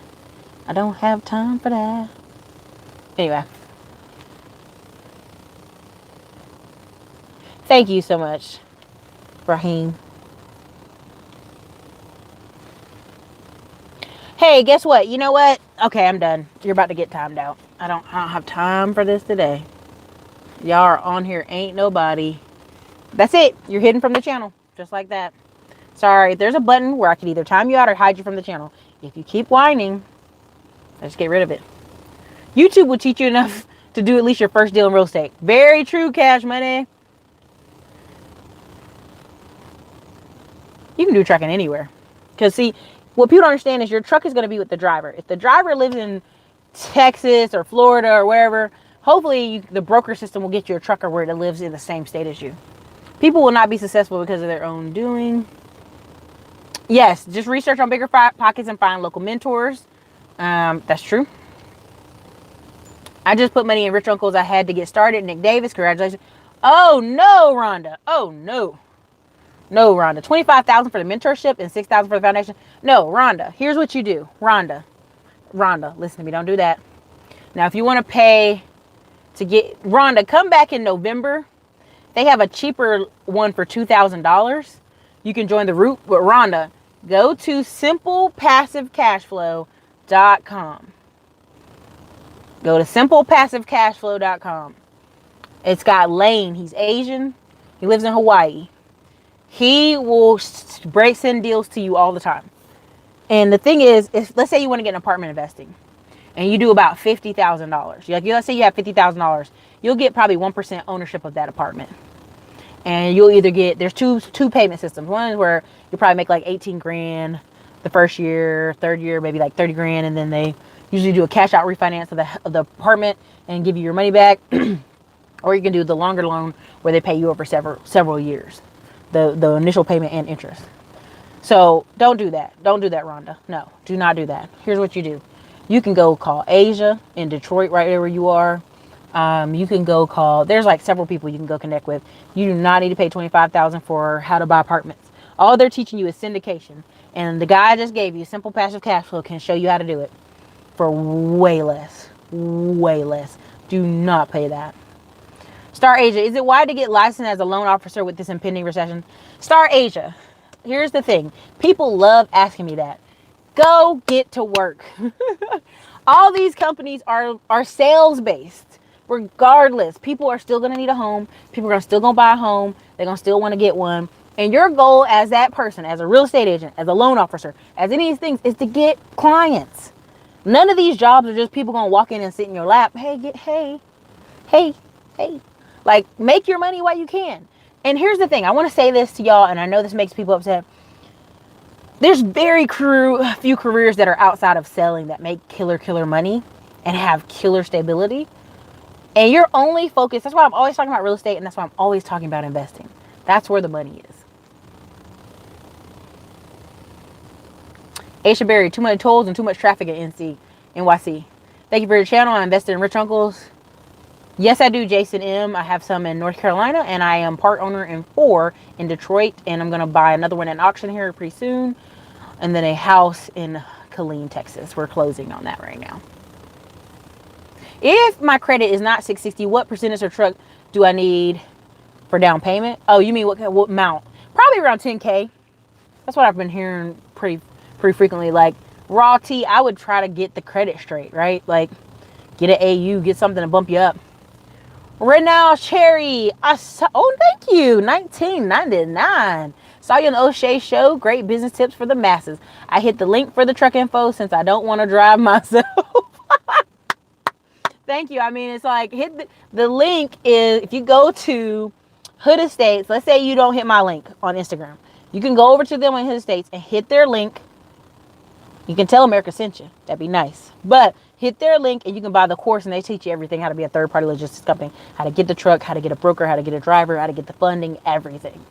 I don't have time for that. Anyway. Thank you so much, Raheem. Hey, guess what? You know what? Okay, I'm done. You're about to get timed out. I don't have time for this today. Y'all are on here. Ain't nobody. That's it. You're hidden from the channel. Just like that. Sorry. There's a button where I can either time you out or hide you from the channel. If you keep whining, I just get rid of it. YouTube will teach you enough to do at least your first deal in real estate. Very true, Cash Money. You can do trucking anywhere. Because, see, what people don't understand is your truck is going to be with the driver. If the driver lives in Texas or Florida or wherever, hopefully the broker system will get you a trucker where it lives in the same state as you. People will not be successful because of their own doing. Yes, just research on Bigger Pockets and find local mentors. That's true. I just put money in Rich Uncles I had to get started. Nick Davis, congratulations. Oh, no, Rhonda. Oh, no. No, Rhonda. $25,000 for the mentorship and $6,000 for the foundation. No, Rhonda. Here's what you do. Rhonda, listen to me. Don't do that. Now, if you want to pay to get... Rhonda, come back in November. They have a cheaper one for $2,000. You can join the root. But Rhonda, go to simplepassivecashflow.com. Go to simplepassivecashflow.com. It's got Lane. He's Asian. He lives in Hawaii. He will send deals to you all the time. And the thing is, if let's say you want to get an apartment investing and you do about $50,000. Let's say you have $50,000. You'll get probably 1% ownership of that apartment. And you'll either get, there's two payment systems. One is where you probably make like 18 grand the first year, third year, maybe like 30 grand. And then they usually do a cash out refinance of the apartment and give you your money back. Or you can do the longer loan where they pay you over several years. The initial payment and interest. So don't do that. Don't do that, Rhonda. No, do not do that. Here's what you do. You can go call Asia in Detroit, right there where you are. You can go call, there's like several people you can go connect with. You do not need to pay $25,000 for how to buy apartments. All they're teaching you is syndication. And the guy I just gave you, Simple Passive Cash Flow, can show you how to do it for way less. Way less. Do not pay that. Star Asia, is it wide to get licensed as a loan officer with this impending recession? Star Asia, here's the thing. People love asking me that. Go get to work. All these companies are sales based. Regardless, people are still going to need a home. People are still going to buy a home. They're going to still want to get one. And your goal as that person, as a real estate agent, as a loan officer, as any of these things, is to get clients. None of these jobs are just people going to walk in and sit in your lap. Hey. Like, make your money while you can. And here's the thing. I want to say this to y'all, and I know this makes people upset. There's very few careers that are outside of selling that make killer money and have killer stability. And you're only focused. That's why I'm always talking about real estate, and that's why I'm always talking about investing. That's where the money is. Aisha Berry, too many tolls and too much traffic at NYC. Thank you for your channel. I invested in Rich Uncles. Yes, I do, Jason M. I have some in North Carolina, and I am part owner in 4 in Detroit, and I'm going to buy another one at auction here pretty soon, and then a house in Killeen, Texas. We're closing on that right now. If my credit is not 660, what percentage of truck do I need for down payment? Oh, you mean what amount? Probably around 10K. That's what I've been hearing pretty frequently. Like, raw T, I would try to get the credit straight, right? Like, get an AU, get something to bump you up. Renal Cherry, oh, thank you. 1999. Saw you on the O'Shea show. Great business tips for the masses. I hit the link for the truck info since I don't want to drive myself. Thank you. I mean, it's like, hit the link is, if you go to Hood Estates, let's say you don't hit my link on Instagram. You can go over to them on Hood Estates and hit their link. You can tell America sent you. That'd be nice. But hit their link and you can buy the course, and they teach you everything, how to be a third-party logistics company, how to get the truck, how to get a broker, how to get a driver, how to get the funding, everything.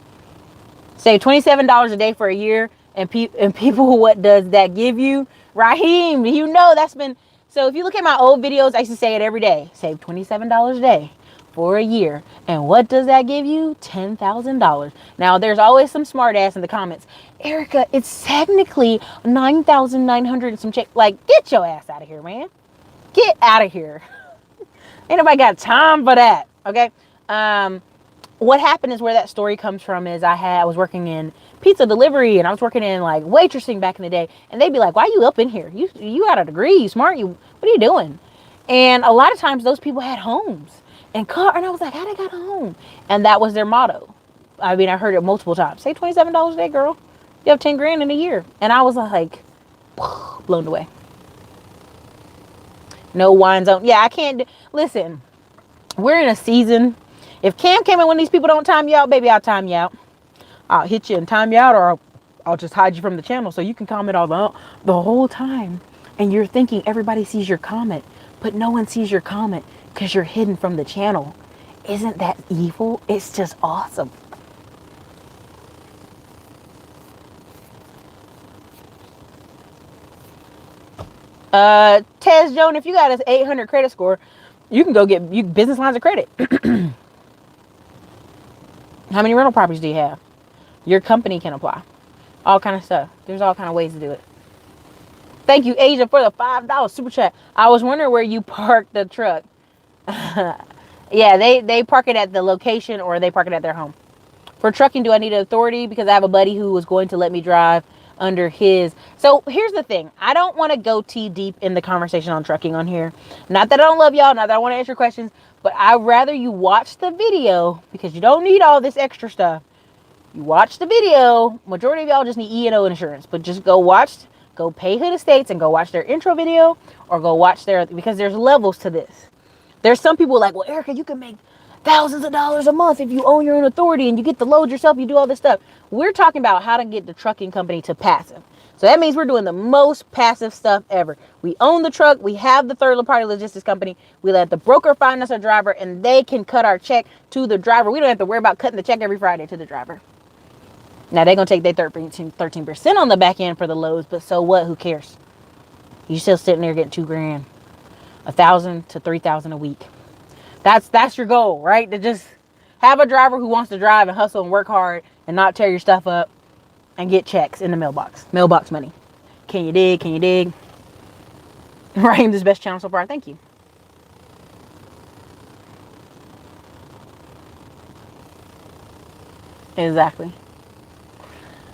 Save $27 a day for a year, and people, what does that give you? Raheem, you know that's been So if you look at my old videos, I used to say it every day. Save $27 a day for a year. And what does that give you? $10,000. Now, there's always some smart ass in the comments. Erica, it's technically 9,900 and some chick. Like, get your ass out of here, man. Get out of here. Ain't nobody got time for that. Okay. What happened is where that story comes from is I was working in pizza delivery, and I was working in like waitressing back in the day, and they'd be like, why are you up in here? You got a degree, you smart, what are you doing? And a lot of times those people had homes and car, and I was like, how they got a home? And that was their motto. I mean, I heard it multiple times. Say $27 a day, girl. You have 10 grand in a year. And I was like, blown away. No wine zone. Yeah, I can't. Listen, we're in a season. If Cam came in when these people don't time you out, baby, I'll time you out. I'll hit you and time you out, or I'll just hide you from the channel so you can comment all the whole time. And you're thinking everybody sees your comment, but no one sees your comment because you're hidden from the channel. Isn't that evil? It's just awesome. Tez Joan, if you got an 800 credit score, you can go get business lines of credit. How many rental properties do you have? Your company can apply. All kind of stuff. There's all kind of ways to do it. Thank you, Asia, for the $5 super chat. I was wondering where you parked the truck. Yeah, they park it at the location, or they park it at their home. For trucking, do I need an authority? Because I have a buddy who was going to let me drive under his. So here's the thing. I don't want to go too deep in the conversation on trucking on here. Not that I don't love y'all, not that I want to answer questions, but I'd rather you watch the video, because you don't need all this extra stuff. You watch the video. Majority of y'all just need E&O insurance, but just go pay Hood Estates and go watch their intro video, or go watch because there's levels to this. There's some people like, well, Erica, you can make thousands of dollars a month if you own your own authority and you get to load yourself, you do all this stuff. We're talking about how to get the trucking company to passive. So that means we're doing the most passive stuff ever. We own the truck. We have the third-party logistics company. We let the broker find us a driver, and they can cut our check to the driver. We don't have to worry about cutting the check every Friday to the driver. Now, they're going to take their 13% on the back end for the loads, but so what? Who cares? You're still sitting there getting $2 grand, $1,000 to $3,000 a week. That's your goal, right? To just have a driver who wants to drive and hustle and work hard and not tear your stuff up and get checks in the mailbox. Mailbox money. Can you dig? Can you dig? Raheem, this best channel so far. Thank you. Exactly.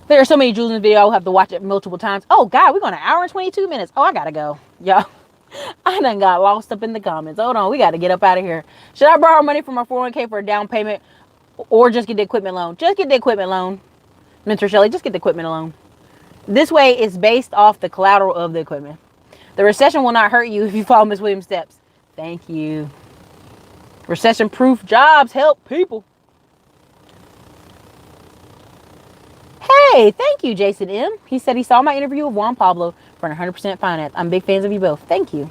There are so many jewels in the video, I'll have to watch it multiple times. Oh, God, we're going an hour and 22 minutes. Oh, I got to go. Y'all, I done got lost up in the comments. Hold on, we got to get up out of here. Should I borrow money from my 401k for a down payment, or just get the equipment loan? Just get the equipment loan. Mentor Shelley, just get the equipment loan. This way, it's based off the collateral of the equipment. The recession will not hurt you if you follow Miss Williams' steps. Thank you. Recession-proof jobs help people. Hey, thank you, Jason M. He said he saw my interview with Juan Pablo for 100% finance. I'm big fans of you both. Thank you.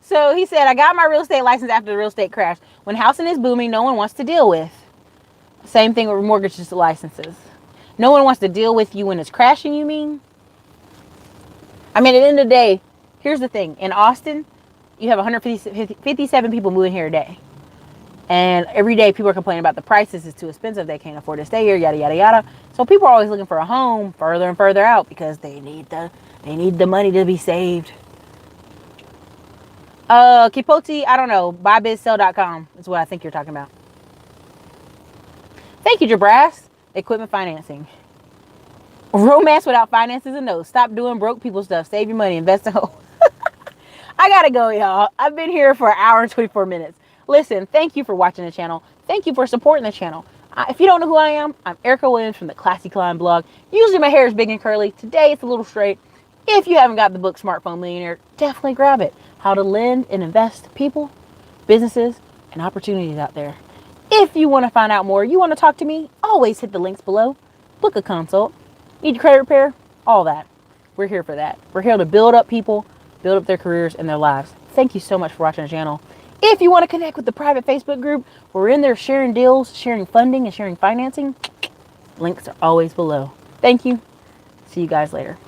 So he said, I got my real estate license after the real estate crash. When housing is booming, no one wants to deal with. Same thing with mortgage licenses. No one wants to deal with you when it's crashing, you mean? I mean, at the end of the day, here's the thing. In Austin, you have 157 people moving here a day. And every day people are complaining about the prices. It's too expensive. They can't afford to stay here, yada, yada, yada. So people are always looking for a home further and further out because they need the money to be saved. Kipoti, I don't know. Buybizsell.com is what I think you're talking about. Thank you, Jabras. Equipment financing. Romance without finances and no. Stop doing broke people stuff. Save your money. Invest in home. I gotta go, y'all. I've been here for an hour and 24 minutes. Listen, thank you for watching the channel. Thank you for supporting the channel. If you don't know who I am, I'm Erica Williams from the Classy Climb blog. Usually my hair is big and curly. Today it's a little straight. If you haven't got the book Smartphone Millionaire, definitely grab it. How to lend and invest to people, businesses, and opportunities out there. If you want to find out more, you want to talk to me, always hit the links below. Book a consult. Need credit repair? All that. We're here for that. We're here to build up people, build up their careers and their lives. Thank you so much for watching the channel. If you want to connect with the private Facebook group, we're in there sharing deals, sharing funding, and sharing financing. Links are always below. Thank you. See you guys later.